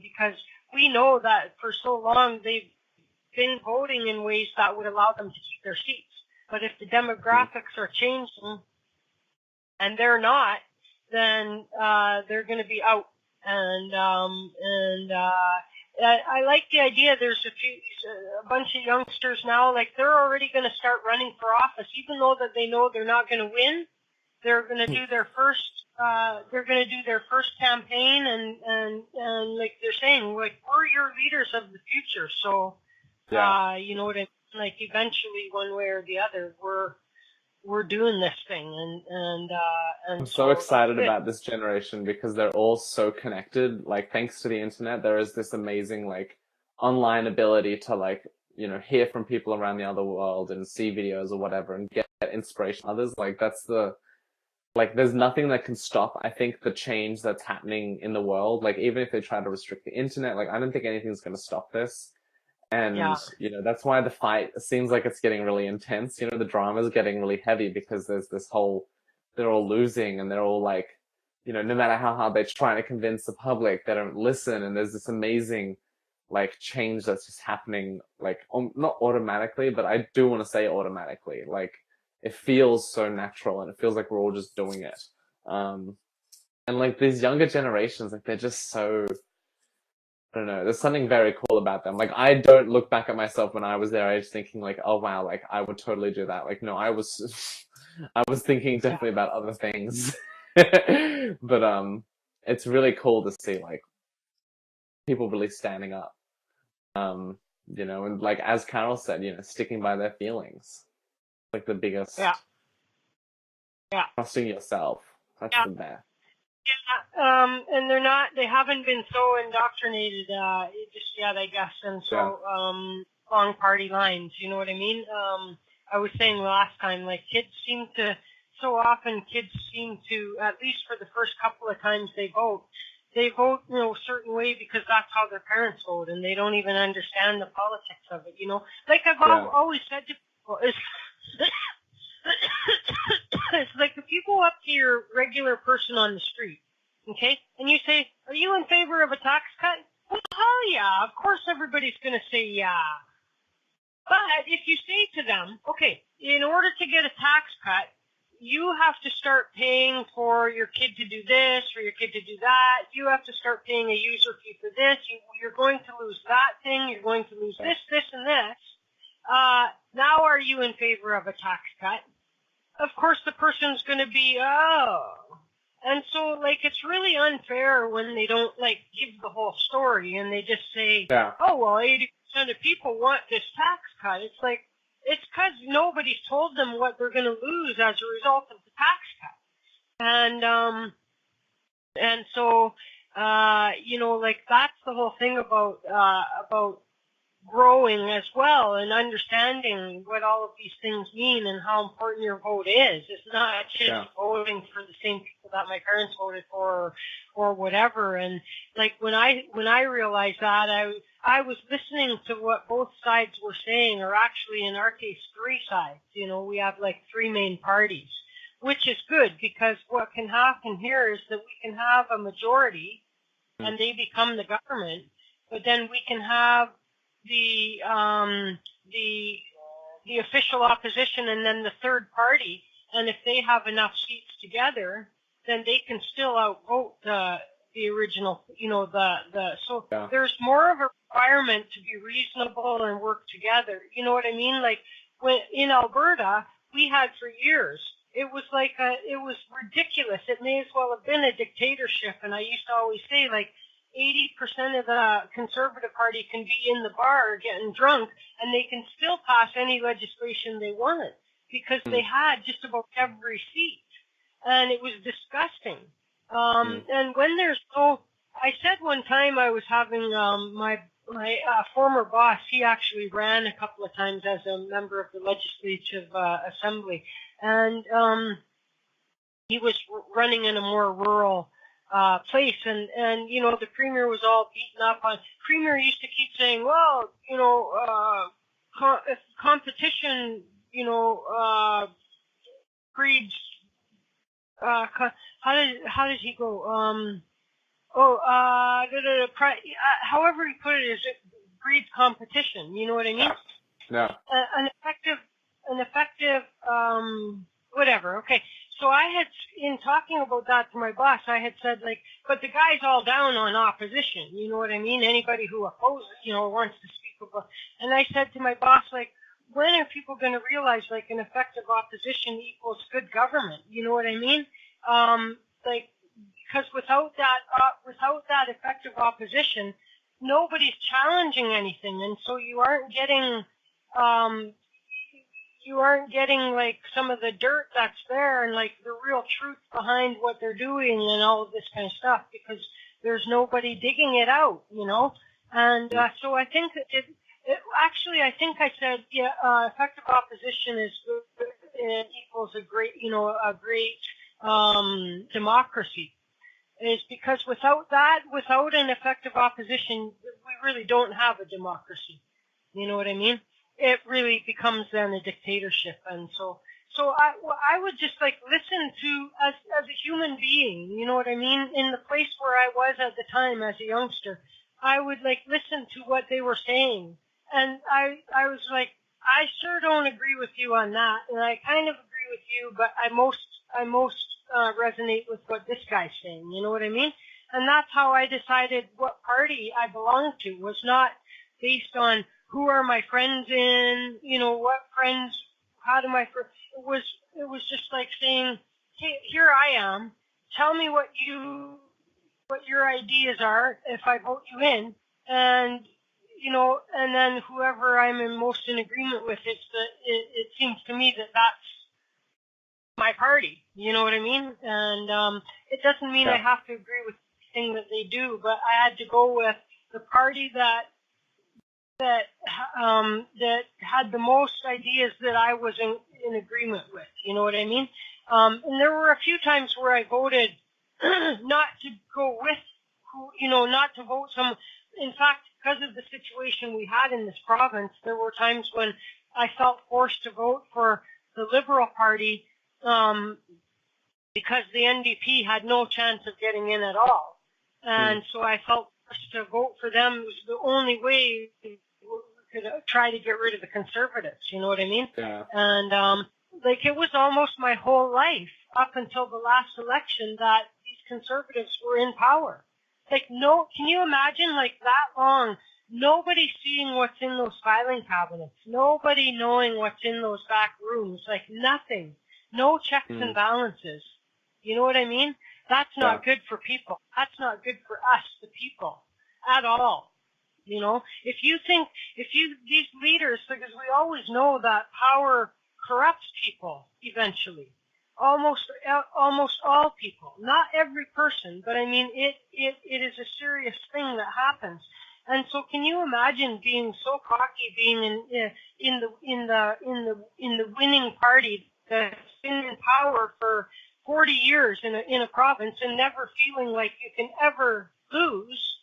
because we know that for so long they've been voting in ways that would allow them to keep their seats. But if the demographics are changing and they're not, then, they're going to be out. And I like the idea. There's a bunch of youngsters now, like they're already going to start running for office, even though that they know they're not going to win. They're going to do their first. They're going to do their first campaign, and like they're saying, like we're your leaders of the future. So, Yeah. you know what I mean? Like eventually, one way or the other, we're doing this thing, and I'm so excited about this generation because they're all so connected. Like, thanks to the internet, there is this amazing, like, online ability to, like, hear from people around the other world and see videos or whatever and get inspiration from others, like there's nothing that can stop, I think, the change that's happening in the world. Like, even if they try to restrict the internet, like, I don't think anything's going to stop this. And, that's why the fight seems like it's getting really intense. The drama's getting really heavy because there's this whole, they're all losing and they're all like, no matter how hard they're trying to convince the public, they don't listen. And there's this amazing, like, change that's just happening, like, not automatically, but I do want to say automatically. Like, it feels so natural and it feels like we're all just doing it. And like these younger generations, like they're just so, I don't know, there's something very cool about them. Like, I don't look back at myself when I was their age thinking like, oh wow, like I would totally do that. Like, no, I was thinking definitely about other things. But, it's really cool to see like people really standing up. And like, as Carol said, sticking by their feelings. Like the biggest. Yeah. Trusting yourself. That's the best. Yeah. And they haven't been so indoctrinated, I guess. And so, long party lines, you know what I mean? I was saying last time, like kids seem to, at least for the first couple of times they vote a certain way because that's how their parents vote, and they don't even understand the politics of it, Like I've always said to people, it's like if you go up to your regular person on the street, okay, and you say, are you in favor of a tax cut? Well, hell yeah, of course everybody's going to say yeah. But if you say to them, okay, in order to get a tax cut, you have to start paying for your kid to do this, for your kid to do that. You have to start paying a user fee for this. You're going to lose that thing. You're going to lose this, and this. Now are you in favor of a tax cut? Of course, the person's going to be, And so, like, it's really unfair when they don't, like, give the whole story and they just say, oh, well, 80% of people want this tax cut. It's like, it's because nobody's told them what they're going to lose as a result of the tax cut. And so, like, that's the whole thing about growing as well and understanding what all of these things mean and how important your vote is. It's not just voting for the same people that my parents voted for or whatever. And like when I realized that, I was listening to what both sides were saying, or actually in our case 3 sides. We have like 3 main parties, which is good because what can happen here is that we can have a majority and they become the government, but then we can have the official opposition and then the third party, and if they have enough seats together, then they can still outvote the original, there's more of a requirement to be reasonable and work together. You know what I mean? Like when in Alberta, we had for years, it was like it was ridiculous. It may as well have been a dictatorship, and I used to always say, like, 80% of the Conservative Party can be in the bar getting drunk, and they can still pass any legislation they want because they had just about every seat, and it was disgusting. And when there's I said one time I was having my former boss. He actually ran a couple of times as a member of the Legislative Assembly, and he was running in a more rural place, and the premier was all beaten up on. Premier used to keep saying, well, if competition, breeds. How did he go? However he put it is it breeds competition. You know what I mean? No. An effective, whatever. Okay. So I had, in talking about that to my boss, I had said, like, but the guy's all down on opposition. You know what I mean? Anybody who opposes, wants to speak about. And I said to my boss, like, when are people going to realize, like, an effective opposition equals good government? You know what I mean? Because without that effective opposition, nobody's challenging anything, and so you aren't getting like some of the dirt that's there and like the real truth behind what they're doing and all of this kind of stuff, because there's nobody digging it out, And so I think that Actually, I think I said, yeah, effective opposition is equals a great, a great democracy. Is because without an effective opposition, we really don't have a democracy. You know what I mean? It really becomes then a dictatorship, and so I would just like listen to as a human being. You know what I mean? In the place where I was at the time as a youngster, I would like listen to what they were saying, and I was like, I sure don't agree with you on that, and I kind of agree with you, but I most resonate with what this guy's saying. You know what I mean? And that's how I decided what party I belonged to. Was not based on who are my friends in, what friends, how do my friends. It was just like saying, hey, here I am. Tell me what your ideas are if I vote you in, and and then whoever I'm most in agreement with, it seems to me that that's my party. You know what I mean? And it doesn't mean I have to agree with everything that they do, but I had to go with the party that had the most ideas that I was in agreement with. You know what I mean? And there were a few times where I voted not to go with not to vote some. In fact, because of the situation we had in this province, there were times when I felt forced to vote for the Liberal Party because the NDP had no chance of getting in at all. And so I felt forced to vote for them. It was the only way we could try to get rid of the Conservatives. You know what I mean? Yeah. And it was almost my whole life up until the last election that these Conservatives were in power. Can you imagine that long? Nobody seeing what's in those filing cabinets. Nobody knowing what's in those back rooms. Nothing. No checks and balances. You know what I mean? That's not good for people. That's not good for us, the people, at all. These leaders, because we always know that power corrupts people eventually. Almost all people. Not every person, but I mean, it is a serious thing that happens. And so, can you imagine being so cocky, being in the winning party that's been in power for 40 years in a province and never feeling like you can ever lose?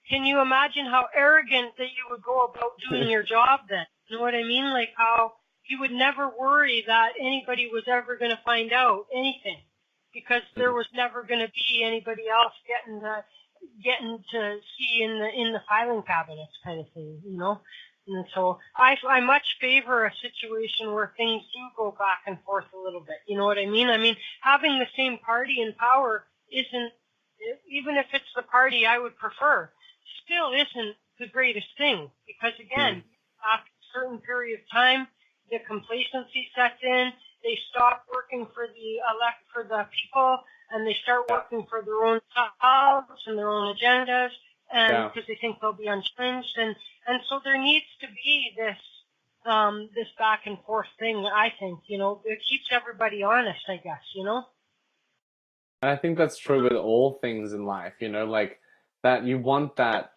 Can you imagine how arrogant that you would go about doing your job then? You know what I mean? How you would never worry that anybody was ever going to find out anything, because there was never going to be anybody else getting to see in the filing cabinets, kind of thing, And so I much favor a situation where things do go back and forth a little bit. You know what I mean? I mean, having the same party in power isn't, even if it's the party I would prefer, still isn't the greatest thing, because again, after a certain period of time, the complacency sets in. They stop working for the people, and they start working for their own selves and their own agendas, and because they think they'll be unchallenged, and so there needs to be this back and forth thing. I think it keeps everybody honest, I guess. And I think that's true with all things in life. That you want that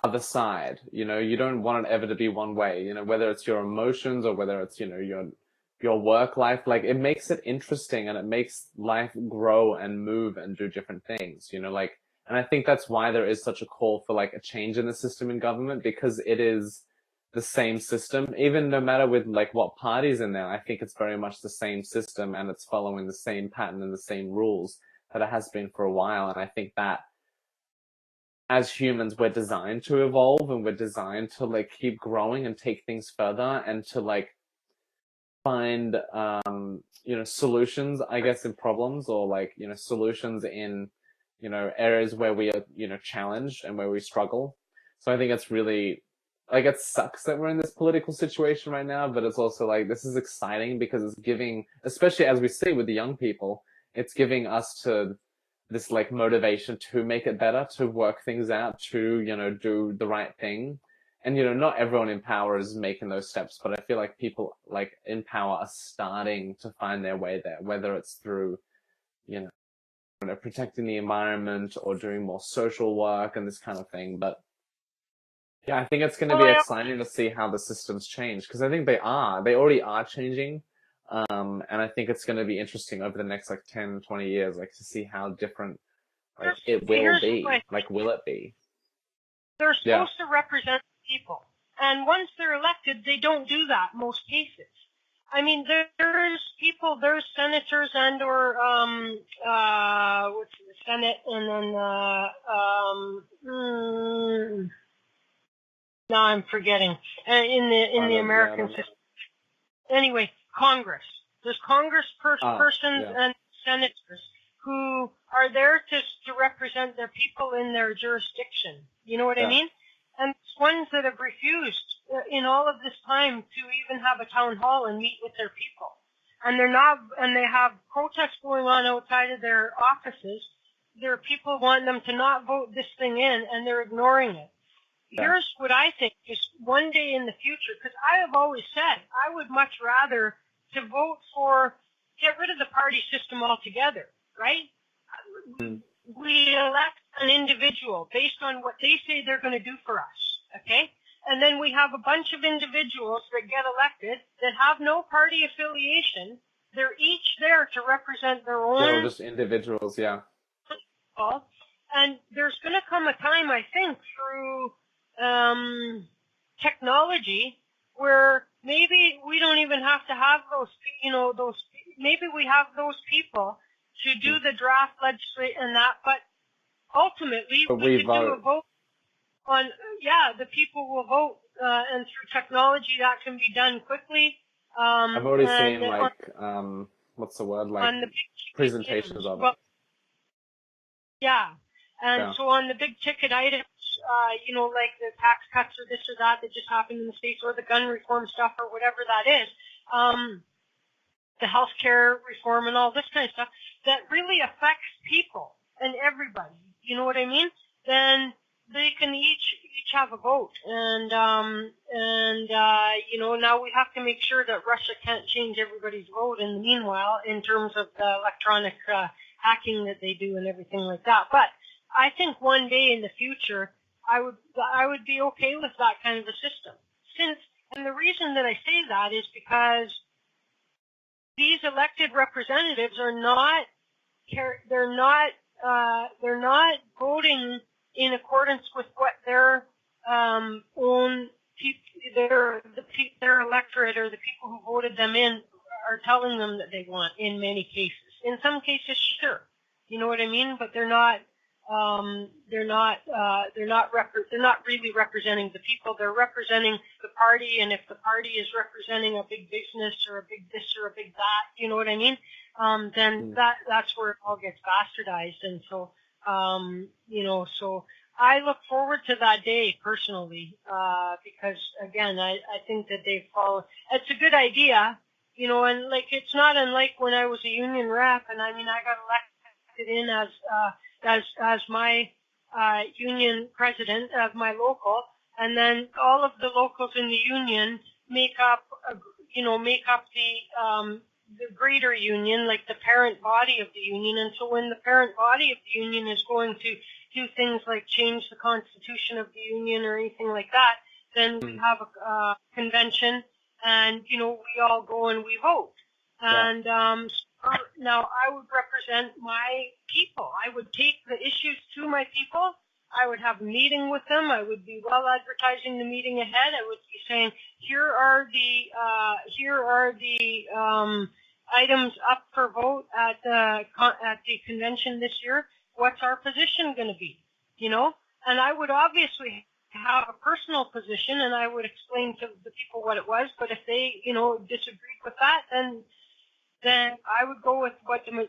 other side. You don't want it ever to be one way. Whether it's your emotions or whether it's your work life. It makes it interesting, and it makes life grow and move and do different things. And I think that's why there is such a call for a change in the system in government, because it is the same system. Even no matter with what party's in there, I think it's very much the same system, and it's following the same pattern and the same rules that it has been for a while. And I think that as humans, we're designed to evolve, and we're designed to keep growing and take things further, and to find solutions, I guess, in problems, or solutions in areas where we are challenged and where we struggle. So I think it's really it sucks that we're in this political situation right now, but it's also this is exciting, because it's giving, especially as we see with the young people, it's giving us to this motivation to make it better, to work things out, to do the right thing. And not everyone in power is making those steps, but I feel like people in power are starting to find their way there, whether it's through protecting the environment or doing more social work and this kind of thing. But Yeah, I think it's going to be exciting to see how the systems change, because I think they already are changing. And I think it's going to be interesting over the next like 10, 20 years, like to see how different like it will be. Like, will it be? They're supposed to represent people. And once they're elected, they don't do that in most cases. I mean, there's senators and or what's the Senate, and then now I'm forgetting in the American system. Anyway, Congress. There's persons and senators who are there to represent their people in their jurisdiction. You know what I mean? And it's ones that have refused in all of this time to even have a town hall and meet with their people. And they have protests going on outside of their offices. Their people want them to not vote this thing in, and they're ignoring it. Here's what I think is one day in the future, because I have always said I would much rather to vote for get rid of the party system altogether, right? We elect an individual based on what they say they're going to do for us, okay? And then we have a bunch of individuals that get elected that have no party affiliation. They're each there to represent their own. Yeah, just individuals, yeah. And there's going to come a time, I think, through technology where maybe we don't even have to have maybe we have those people to do the draft legislation and that, but ultimately we could do a vote on, the people will vote, and through technology that can be done quickly. I've already seen what's the word, like on the presentations of it. So on the big ticket items, like the tax cuts or this or that just happened in the States, or the gun reform stuff or whatever that is, the healthcare reform and all this kind of stuff that really affects people and everybody, you know what I mean? Then they can each have a vote. And now we have to make sure that Russia can't change everybody's vote in the meanwhile in terms of the electronic hacking that they do and everything like that. But I think one day in the future, I would be okay with that kind of a system. And the reason that I say that is because these elected representatives are not voting in accordance with what their own their electorate or the people who voted them in are telling them that they want. In many cases, in some cases, sure, you know what I mean. But they're not really representing the people. They're representing the party, and if the party is representing a big business or a big this or a big that, you know what I mean? Then that's where it all gets bastardized. And so, so I look forward to that day personally, because again, I think that they've followed. It's a good idea, and like it's not unlike when I was a union rep, and I mean I got elected in as my union president of my local, and then all of the locals in the union make up the greater union, like the parent body of the union. And so when the parent body of the union is going to do things like change the constitution of the union or anything like that, then we have a convention, and we all go and we vote. And now I would represent my people. I would take the issues to my people. I would have a meeting with them. I would be well advertising the meeting ahead. I would be saying, here are the items up for vote at the convention this year. What's our position going to be? And I would obviously have a personal position, and I would explain to the people what it was. But if they, disagreed with that, then I would go with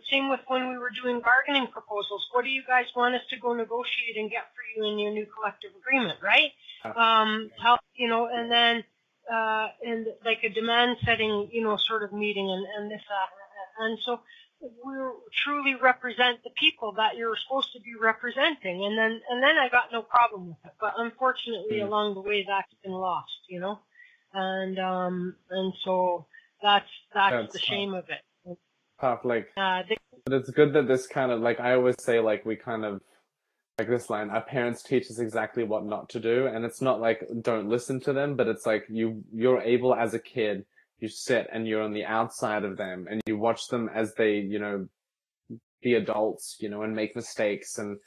same with when we were doing bargaining proposals. What do you guys want us to go negotiate and get for you in your new collective agreement, right? And then, and like a demand setting, sort of meeting and this, and so we truly represent the people that you're supposed to be representing. And then I got no problem with it. But unfortunately, along the way, that's been lost, and so that's the shame of it. Tough, but it's good that this kind of, like I always say, like we kind of, like this line, our parents teach us exactly what not to do. And it's not like, don't listen to them, but it's like you're able as a kid, you sit and you're on the outside of them and you watch them as they, be adults, and make mistakes and,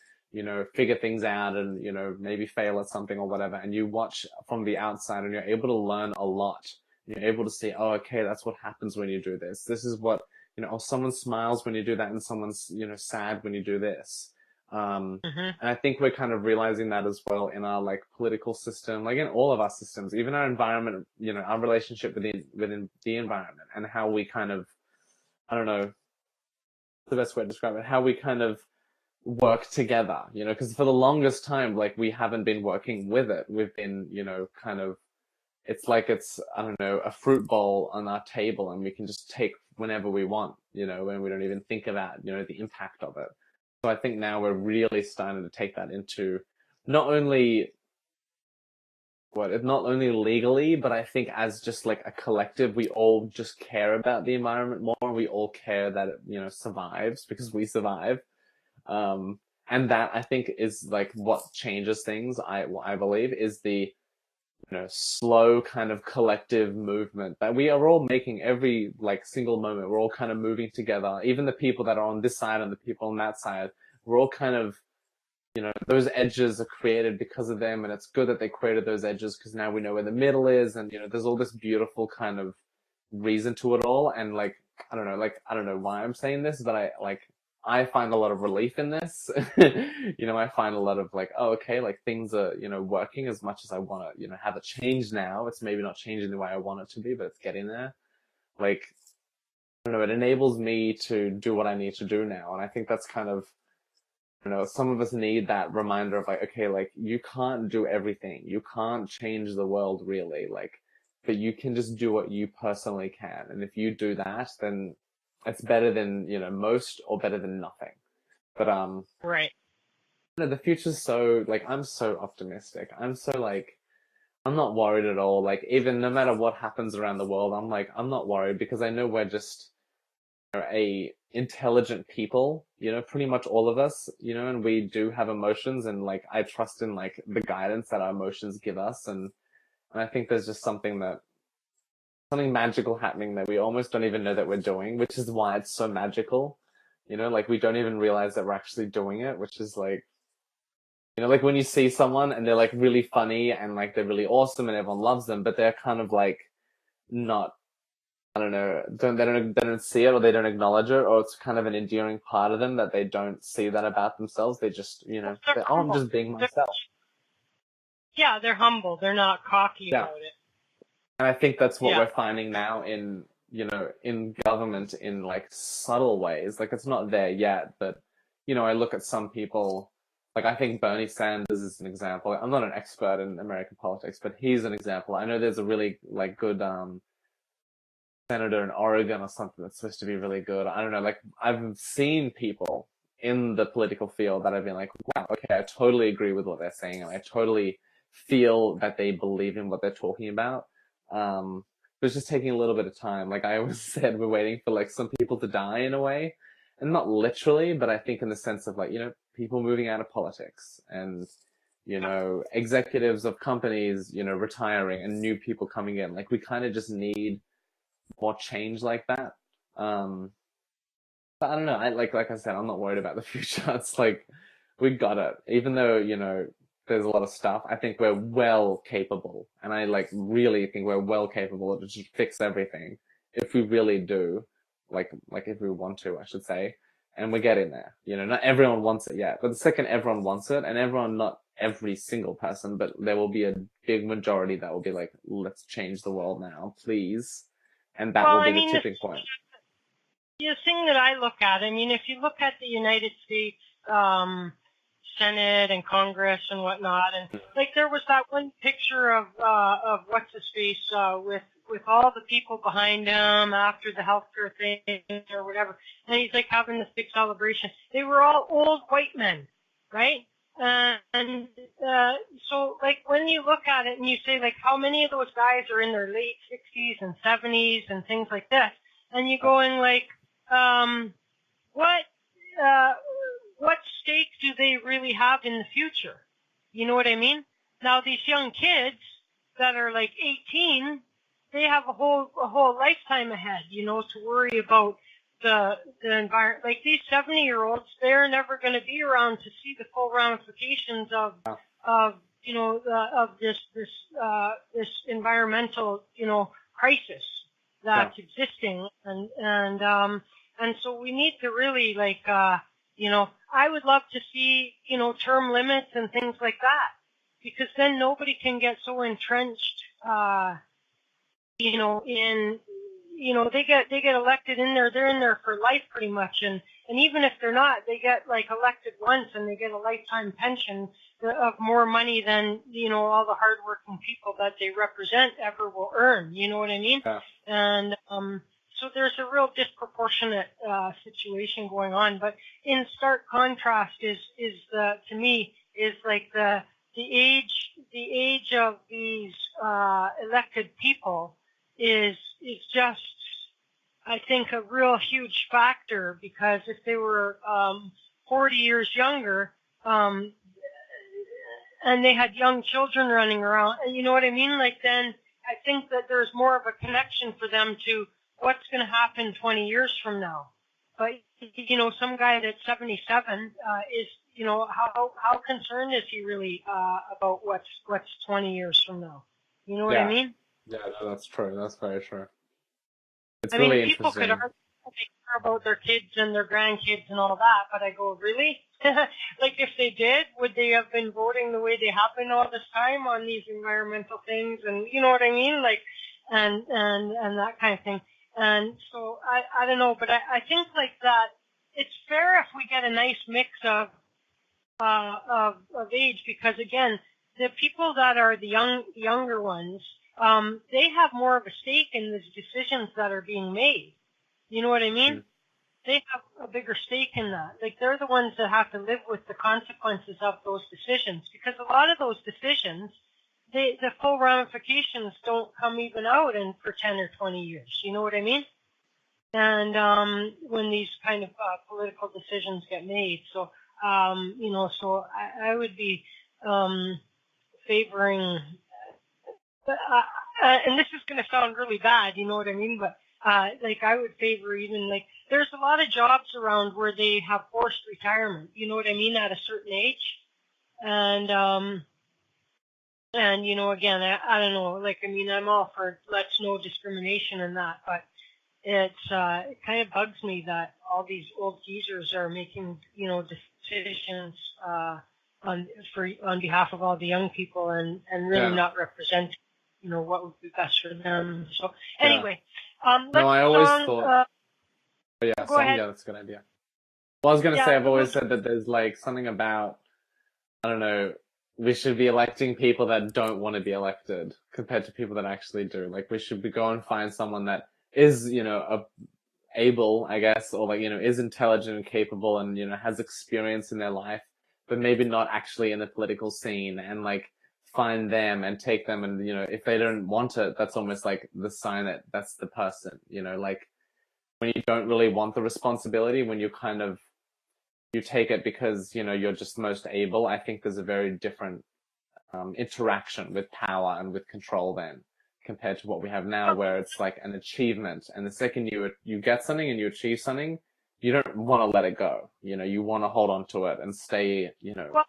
figure things out and, maybe fail at something or whatever. And you watch from the outside and you're able to learn a lot. You're able to see, oh, okay, that's what happens when you do this. This is what, oh, someone smiles when you do that and someone's, sad when you do this. And I think we're kind of realizing that as well in our like political system, like in all of our systems, even our environment, our relationship within the environment and how we kind of, I don't know the best way to describe it, how we kind of work together, because for the longest time, like we haven't been working with it. We've been, kind of, it's like it's, I don't know, a fruit bowl on our table and we can just take whenever we want, and we don't even think about, the impact of it. So I think now we're really starting to take that into not only legally, but I think as just like a collective, we all just care about the environment more. We all care that it, survives because we survive. And that I think is like what changes things. I believe is the, slow kind of collective movement that we are all making every like single moment. We're all kind of moving together. Even the people that are on this side and the people on that side, we're all kind of, those edges are created because of them. And it's good that they created those edges because now we know where the middle is. And, there's all this beautiful kind of reason to it all. And like, I don't know why I'm saying this, but I find a lot of relief in this. I find a lot of like, oh, okay, like things are, working as much as I want to, have it change now. It's maybe not changing the way I want it to be, but it's getting there. Like, I don't know, it enables me to do what I need to do now. And I think that's kind of, some of us need that reminder of like, okay, like you can't do everything. You can't change the world really, like, but you can just do what you personally can. And if you do that, then it's better than, most or better than nothing. But, right. The future's so, like, I'm so optimistic. I'm so, like, I'm not worried at all. Like, even no matter what happens around the world, I'm not worried because I know we're just a intelligent people, pretty much all of us, and we do have emotions and, like, I trust in, like, the guidance that our emotions give us. And I think there's just something magical happening that we almost don't even know that we're doing, which is why it's so magical. Like we don't even realize that we're actually doing it, which is like, like when you see someone and they're like really funny and like they're really awesome and everyone loves them, but they're kind of like not, I don't know, they don't see it or they don't acknowledge it, or it's kind of an endearing part of them that they don't see that about themselves. They just, I'm just being myself. Yeah, they're humble. They're not cocky about it. And I think that's what we're finding now in, in government in like subtle ways. Like it's not there yet, but, I look at some people, like I think Bernie Sanders is an example. I'm not an expert in American politics, but he's an example. I know there's a really like good, senator in Oregon or something that's supposed to be really good. I don't know. Like I've seen people in the political field that have been like, wow, okay, I totally agree with what they're saying. And I totally feel that they believe in what they're talking about. But it's just taking a little bit of time. Like I always said, we're waiting for like some people to die in a way, and not literally, but I think in the sense of like, people moving out of politics and, executives of companies, retiring and new people coming in. Like we kind of just need more change like that. But I don't know. Like I said, I'm not worried about the future. It's like, we got it. Even though, there's a lot of stuff, I think we're well capable. And I like really think we're well capable to just fix everything if we really do. Like if we want to, I should say. And we're getting there. Not everyone wants it yet. But the second everyone wants it, and everyone, not every single person, but there will be a big majority that will be like, let's change the world now, please. And that will be the tipping point. The thing that I look at, if you look at the United States Senate and Congress and whatnot, and like there was that one picture of what's his face with all the people behind him after the healthcare thing or whatever, and he's like having this big celebration. They were all old white men, right? So like when you look at it and you say like how many of those guys are in their late 60s and 70s and things like this, and you go in like what what stake do they really have in the future? You know what I mean? Now these young kids that are like 18, they have a whole lifetime ahead, to worry about the environment. Like these 70-year-olds, they're never going to be around to see the full ramifications of this environmental, crisis that's existing, and so we need to really I would love to see, term limits and things like that, because then nobody can get so entrenched, they get elected in there, they're in there for life pretty much, and even if they're not, they get elected once and they get a lifetime pension of more money than, all the hardworking people that they represent ever will earn, you know what I mean? Yeah. And, so there's a real disproportionate, situation going on, but in stark contrast to me, the age of these, elected people is just, I think, a real huge factor, because if they were 40 years younger, and they had young children running around, you know what I mean? Then I think that there's more of a connection for them to what's going to happen 20 years from now. But, some guy that's 77 is, how concerned is he really about what's 20 years from now? You know what I mean? Yeah, no, that's true. That's very true. It's really interesting. People could argue they care about their kids and their grandkids and all that, but I go, really? If they did, would they have been voting the way they have been all this time on these environmental things, and you know what I mean? And that kind of thing. And so I don't know, but I think that it's fair if we get a nice mix of age, because again, the people that are the younger ones, they have more of a stake in the decisions that are being made. You know what I mean? Mm-hmm. They have a bigger stake in that. They're the ones that have to live with the consequences of those decisions, because a lot of those decisions, the full ramifications don't come even out for 10 or 20 years. You know what I mean? And when these kind of political decisions get made. So, so I would be favoring, and this is going to sound really bad, you know what I mean? But I would favor even there's a lot of jobs around where they have forced retirement, you know what I mean, at a certain age. And again, I don't know, I'm all for let's no discrimination in that, but it kind of bugs me that all these old geezers are making, decisions, on behalf of all the young people and really not representing, what would be best for them. So anyway, no, I always thought, go ahead. Yeah, that's a good idea. Well, I was going to say, I've always said that there's something about, I don't know, we should be electing people that don't want to be elected compared to people that actually do. We should go and find someone that is, able, I guess, or is intelligent and capable and, has experience in their life, but maybe not actually in the political scene, and find them and take them. And, if they don't want it, that's almost the sign that that's the person, when you don't really want the responsibility, when you you take it because, you're just most able. I think there's a very different interaction with power and with control then, compared to what we have now, where it's an achievement. And the second you get something and you achieve something, you don't want to let it go. You want to hold on to it and stay, Well,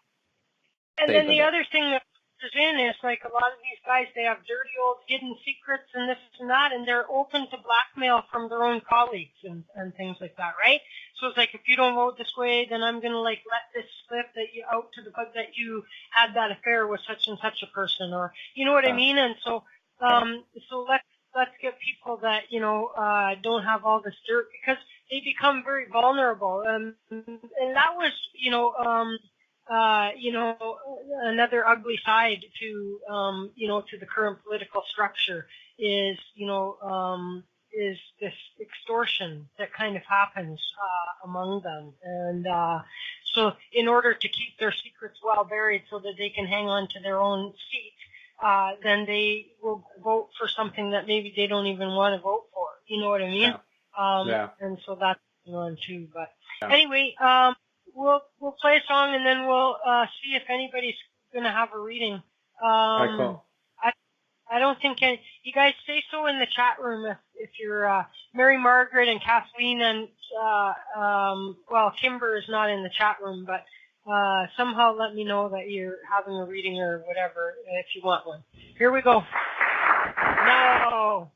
and then the other thing that is in is a lot of these guys, they have dirty old hidden secrets and this and that, and they're open to blackmail from their own colleagues and things like that, right? So it's if you don't vote this way, then I'm going to let this slip that you out to the bug that you had that affair with such and such a person, or you know what I mean? And so so let's get people that don't have all this dirt, because they become very vulnerable, and that was another ugly side to to the current political structure is is this extortion that kind of happens among them, and so in order to keep their secrets well buried so that they can hang on to their own seat, then they will vote for something that maybe they don't even want to vote for. You know what I mean? And so that's going on too. But anyway, we'll play a song and then we'll see if anybody's gonna have a reading. Cool. I don't think you guys say so in the chat room if you're Mary Margaret and Kathleen and well, Kimber is not in the chat room, but somehow let me know that you're having a reading or whatever if you want one. Here we go. No.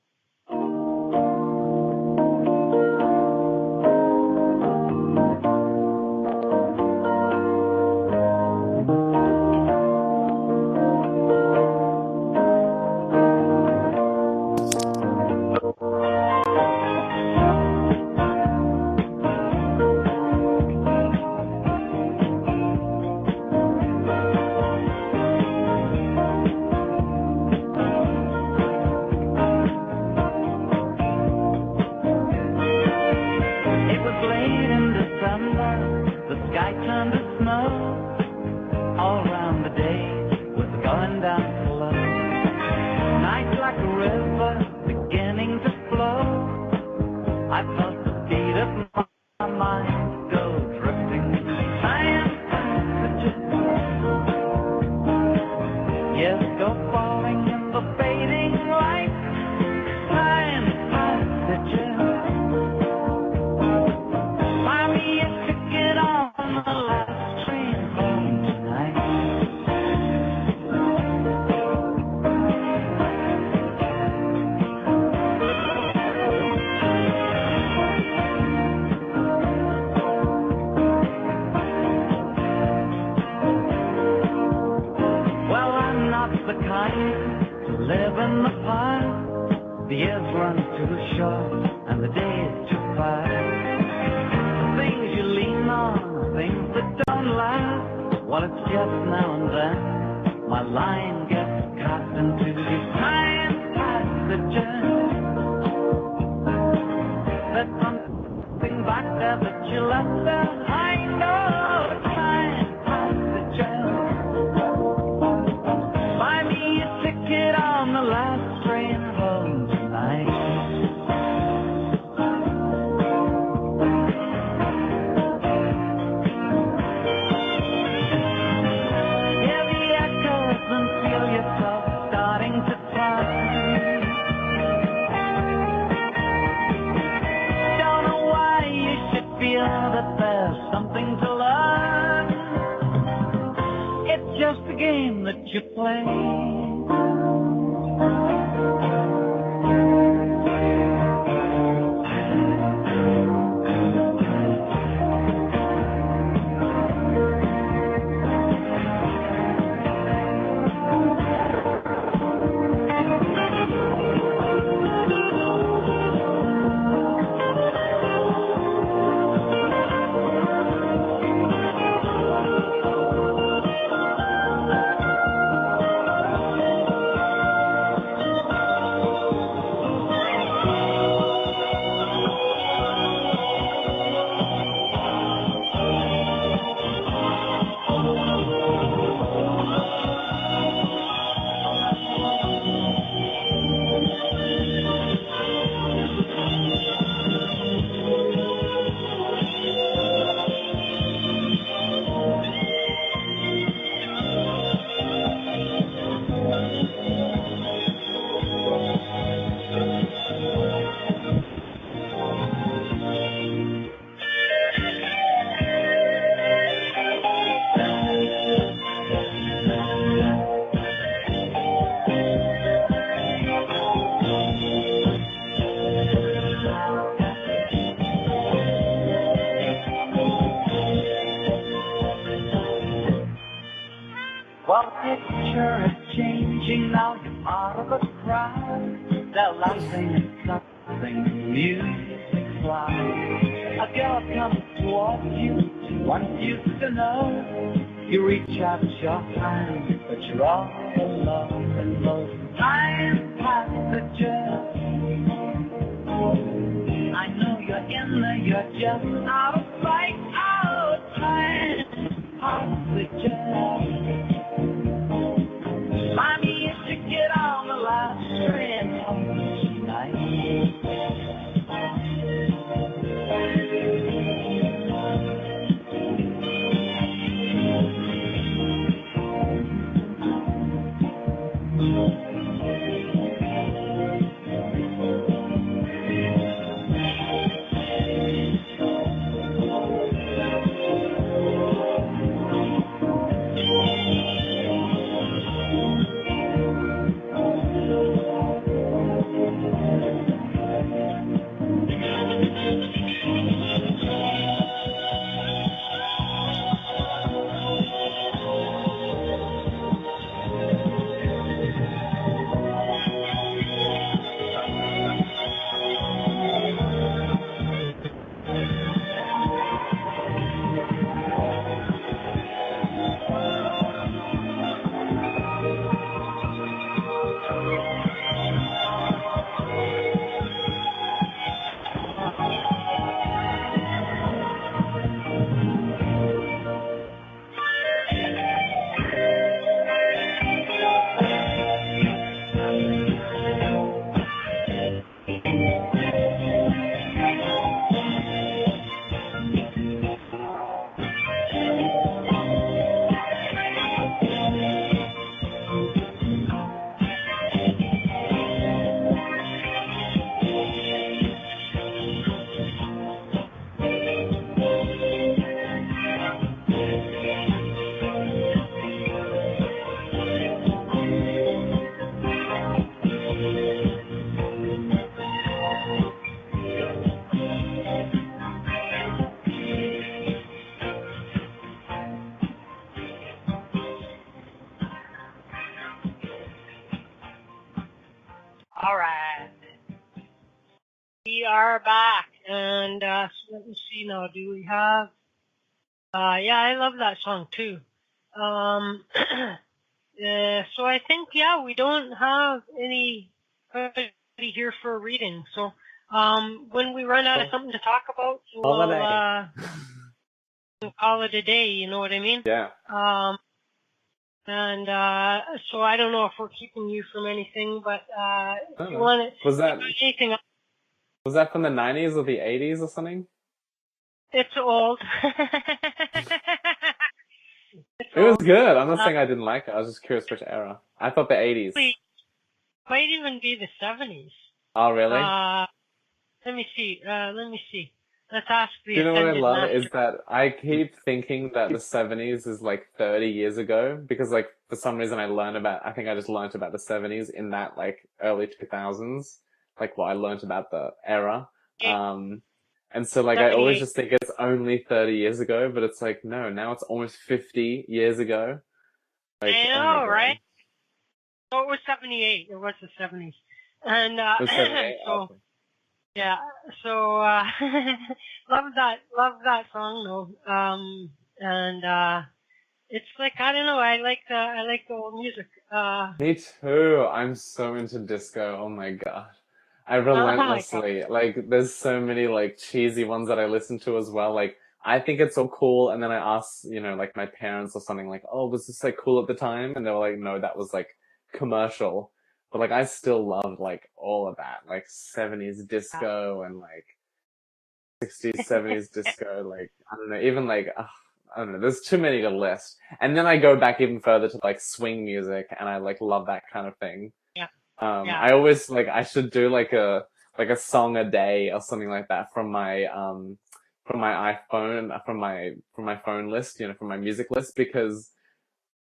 All right. We are back. And so let me see now. Do we have... yeah, I love that song too. So I think, yeah, we don't have anybody here for a reading. So when we run out of something to talk about, we'll call it a day, you know what I mean? Yeah. And so I don't know if we're keeping you from anything, but if you want to... anything else? Was that from the 90s or the 80s or something? It's old. It was good. I'm not saying I didn't like it. I was just curious which era. I thought the 80s. It might even be the 70s. Oh, really? Let me see. Let's ask the... You know what I love is that I keep thinking that the 70s is like 30 years ago because like for some reason I think I just learned about the 70s in that like early 2000s. Like I learned about the era. And so like I always just think it's only 30 years ago, but it's like, no, now it's almost 50 years ago. Like, I know, right? So it was 78. It was the 70s. And, it was 78? so, okay. yeah, so, love that song though. And, it's like, I don't know, I like the old music. Me too. I'm so into disco. Oh my God. I relentlessly, like, there's so many, like, cheesy ones that I listen to as well. Like, I think it's so cool, and then I ask, you know, like, my parents or something, like, oh, was this, like, cool at the time? And they were like, no, that was, like, commercial. But, like, I still loved, like, all of that. Like, 70s disco and, like, 60s, 70s disco. Like, I don't know, even, like, I don't know, there's too many to list. And then I go back even further to, like, swing music, and I, like, love that kind of thing. I always like I should do like a song a day or something like that from my iPhone from my phone list, you know, from my music list, because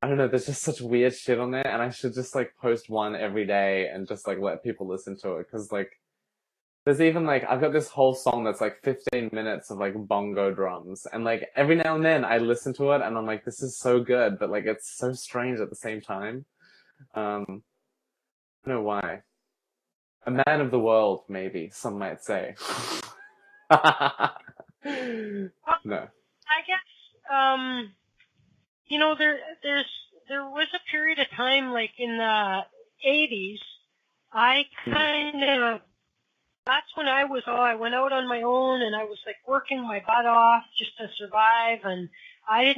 I don't know, there's just such weird shit on there, and I should just like post one every day and just like let people listen to it, because like there's even like I've got this whole song that's like 15 minutes of like bongo drums, and like every now and then I listen to it and I'm like, this is so good, but like it's so strange at the same time. I don't know why. A man of the world, maybe, some might say. No. I guess, you know, there was a period of time, like in the 80s, that's when I went out on my own and I was like working my butt off just to survive, and I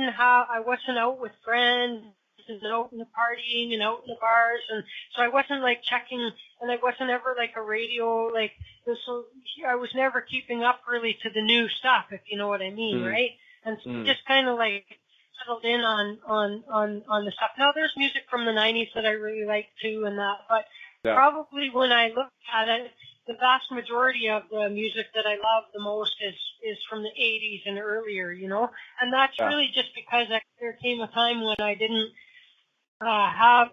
wasn't out with friends and out in the partying and out in the bars, and so I wasn't like checking, and I wasn't ever like a radio, like, so I was never keeping up really to the new stuff, if you know what I mean, right? And so just kind of like settled in on the stuff. Now there's music from the 90s that I really like too and that, but probably when I look at it, the vast majority of the music that I love the most is from the 80s and earlier, you know? And that's really just because there came a time when I didn't have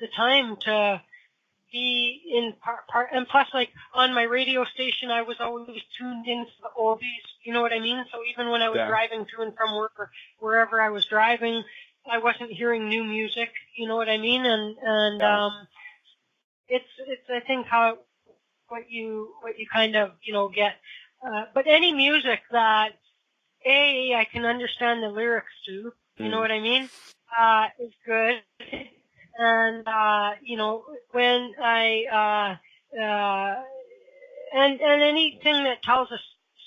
the time to be in part, and plus, like, on my radio station, I was always tuned into the oldies, you know what I mean? So even when I was driving to and from work or wherever I was driving, I wasn't hearing new music, you know what I mean? And it's I think what you kind of, you know, get, but any music that I can understand the lyrics to, you know what I mean, is good. And, you know, when and anything that tells a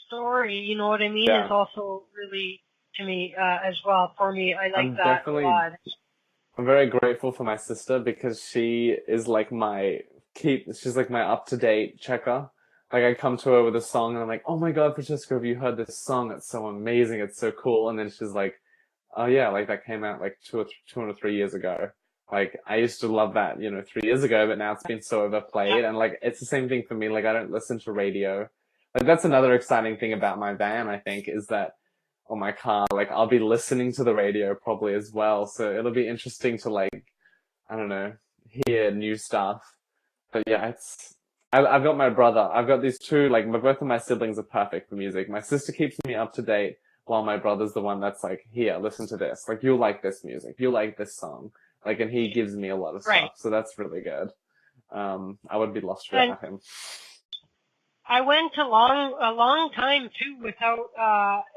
story, you know what I mean, is also really, to me, as well, for me, I like that a lot. I'm very grateful for my sister, because she is like she's like my up-to-date checker. Like, I come to her with a song and I'm like, oh my God, Francesca, have you heard this song? It's so amazing. It's so cool. And then she's like, oh yeah, like that came out like 2 or 3 years ago. Like, I used to love that, you know, 3 years ago, but now it's been so overplayed. And like, it's the same thing for me. Like, I don't listen to radio. Like, that's another exciting thing about my van, I think, is that, or my car, like, I'll be listening to the radio probably as well. So it'll be interesting to, like, I don't know, hear new stuff. But yeah, I've got my brother. I've got these two, like, both of my siblings are perfect for music. My sister keeps me up to date, while my brother's the one that's like, here, listen to this. Like, you'll like this music. You'll like this song. Like, and he gives me a lot of stuff. So that's really good. I would be lost And without him. I went a long time too without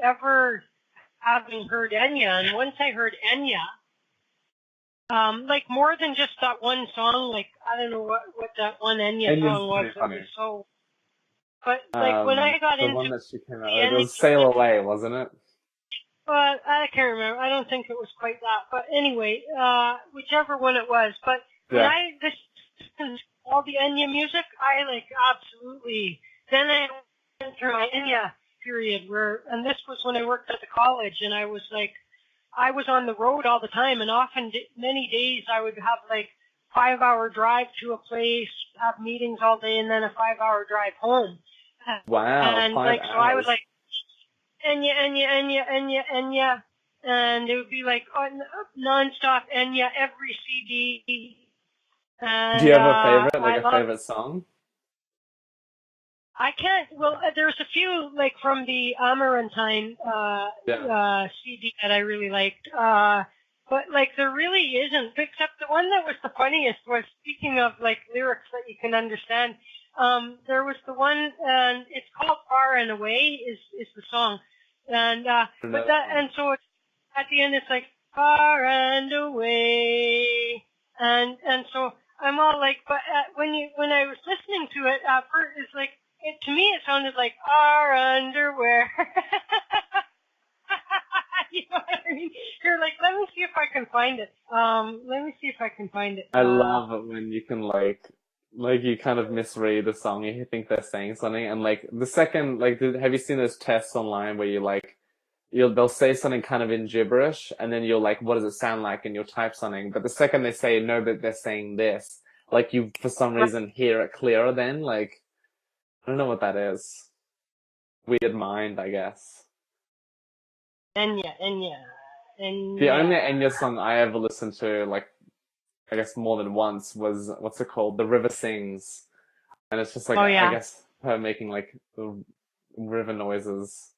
ever having heard Enya. And once I heard Enya, like more than just that one song, like I don't know what that one Enya song was. It was so. But like when I got the into one that she came out, Enya, it was Sail Away, wasn't it? But I can't remember. I don't think it was quite that. But anyway, whichever one it was. But when I listened to all the Enya music, I like absolutely. Then I went through my Enya period and this was when I worked at the college, and I was on the road all the time, and often many days I would have like 5-hour drive to a place, have meetings all day, and then a 5-hour drive home. Wow, and 5 like hours. So I would like. Enya, and it would be like non-stop Enya, every CD. And, do you have a favorite, like a favorite song? I can't, well, there's a few, like, from the Amarantine CD that I really liked. But, like, there really isn't, except the one that was the funniest was, speaking of, like, lyrics that you can understand, there was the one, and it's called Far and Away is the song. And so it's, at the end it's like far and away, and so I'm all like, but when I was listening to it, first it's like to me it sounded like our underwear. You know what I mean? You're like, let me see if I can find it. I love it when you can like you kind of misread a song and you think they're saying something, and like the second, like, have you seen those tests online where you like, they'll say something kind of in gibberish, and then you're like, what does it sound like? And you'll type something, but the second they say no, that they're saying this, like you for some reason hear it clearer. Then like, I don't know what that is. Weird mind, I guess. Enya. The only Enya song I ever listened to, like, I guess more than once, was, what's it called? The River Sings. And it's just like, I guess her making like the river noises.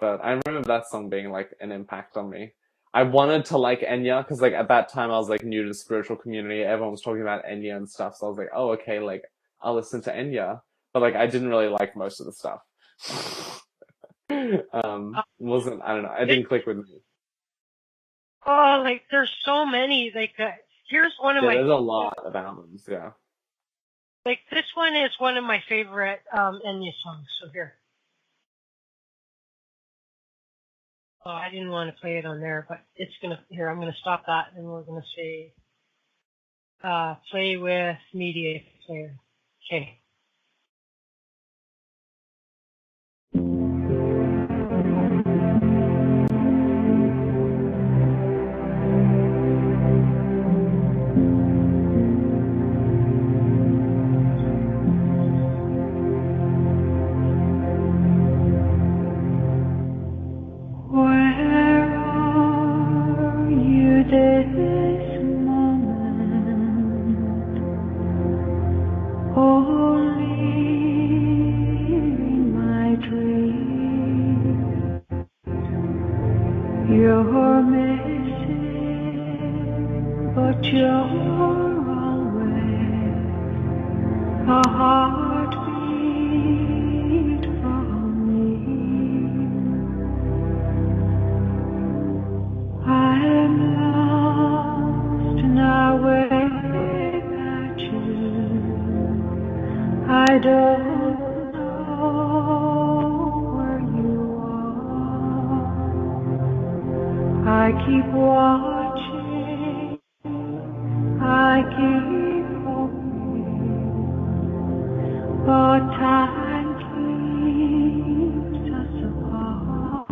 But I remember that song being like an impact on me. I wanted to like Enya because like at that time I was like new to the spiritual community. Everyone was talking about Enya and stuff. So I was like, oh, okay, like I'll listen to Enya. But like I didn't really like most of the stuff. I don't know. It didn't click with me. Oh, like there's so many. Like here's one of my. There's a lot of albums. Yeah. Like this one is one of my favorite Enya songs. So here. Oh, I didn't want to play it on there, but it's gonna. Here, I'm gonna stop that, and we're gonna say, play with media player. Okay. You're missing, but you're always a heartbeat from me. I'm lost and I wait at you. I don't know where you are. I keep watching, I keep hoping, but time keeps us apart.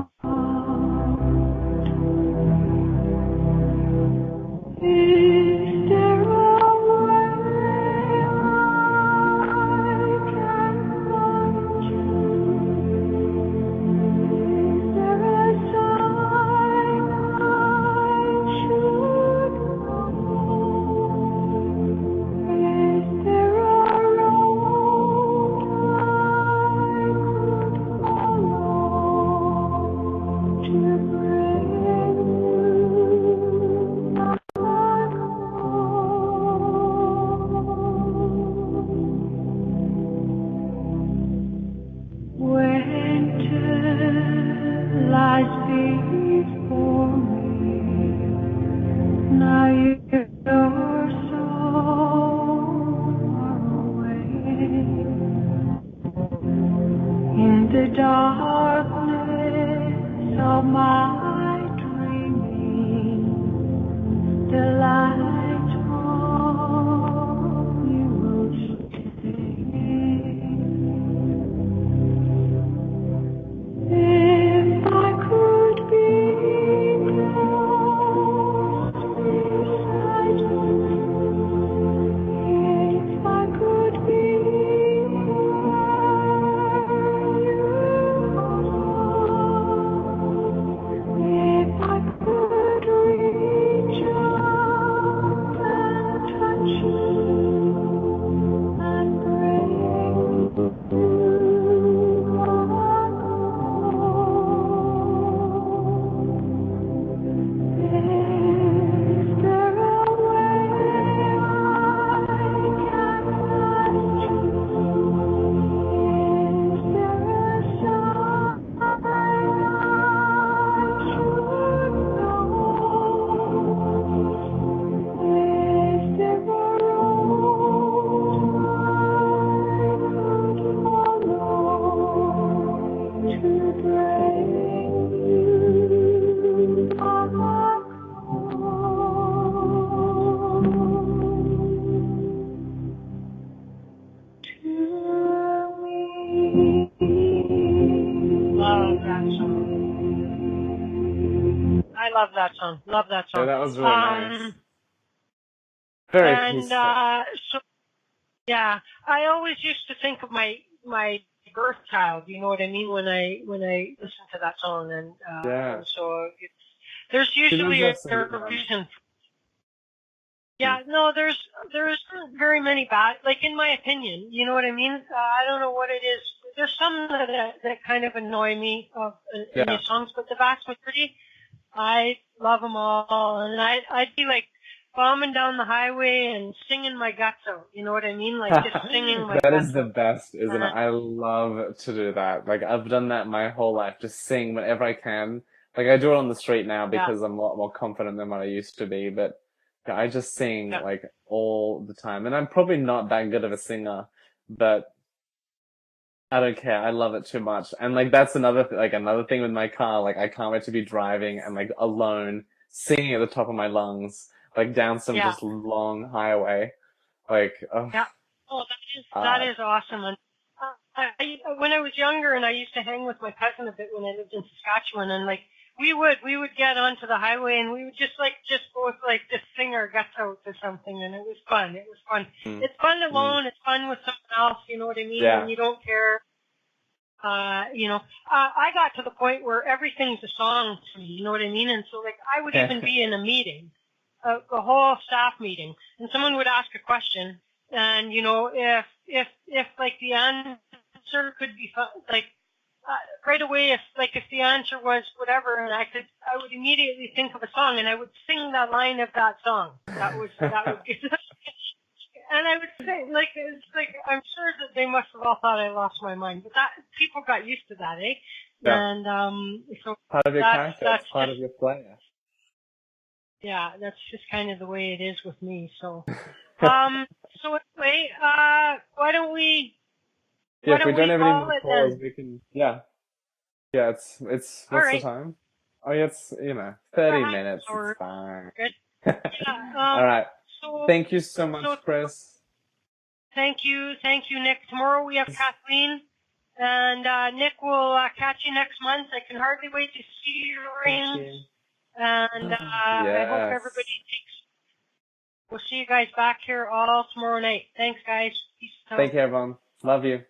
Is there a way I can find you? Is there a sign I should know? Now you're so far away. In the darkness of my dreaming, the light on you will stay. If I could be close beside you, if I could be where you are, if I could reach out and touch you and bring you my Is there a way I can find you? Is there a sign I should know? Is there a road I could follow to bring you on my Love that song. I love that song. Love that Yeah, song. that was really nice. Very peaceful. So yeah, I always used to think of my birth child. You know what I mean when I listen to that song, and Yeah. and so there's She usually lives a there, reason. Yeah, no, there isn't very many bad, like in my opinion, you know what I mean? I don't know what it is. There's some that kind of annoy me in Yeah. these songs, but the vast majority, I love them all, and I'd be like bombing down the highway and singing my guts out, you know what I mean? Like just singing my That guts is the out. best, isn't it? I love to do that. Like, I've done that my whole life, just sing whenever I can. Like, I do it on the street now because I'm a lot more confident than what I used to be, but yeah, I just sing, Yeah. like, all the time. And I'm probably not that good of a singer, but I don't care. I love it too much. And, like, that's another thing with my car. Like, I can't wait to be driving and, like, alone, singing at the top of my lungs, like, down some Yeah. just long highway. Like, oh, Yeah. Oh, that is awesome. And when I was younger and I used to hang with my cousin a bit when I lived in Saskatchewan, and like we would get onto the highway and we would just both like just sing our guts out or something, and it was fun. It was fun. It's fun alone. It's fun with someone else. You know what I mean? Yeah. And you don't care. I got to the point where everything's a song to me. You know what I mean? And so like I would even be in a meeting, a whole staff meeting, and someone would ask a question, and you know if like the answer could be like right away, if the answer was whatever, and I would immediately think of a song and I would sing that line of that song. That would and I would say, like, it's like, I'm sure that they must have all thought I lost my mind, but that, people got used to that, eh? Yeah. And, so part of your character. that's It's part just, of your flair. yeah, that's just kind of the way it is with me, so. So anyway, why don't we, Yeah, if we don't have any call more it calls, then? we can, yeah. Yeah, it's, All what's right. the time? Oh, yeah, it's, 30 Perhaps, minutes. or- It's fine. Good. Yeah, All right. so, Thank you so much, Chris. Thank you, Nick. Tomorrow we have Kathleen, and Nick will catch you next month. I can hardly wait to see your Thank rings, you. and I hope everybody takes. We'll see you guys back here all tomorrow night. Thanks, guys. Peace out. Thank you, everyone. Love you.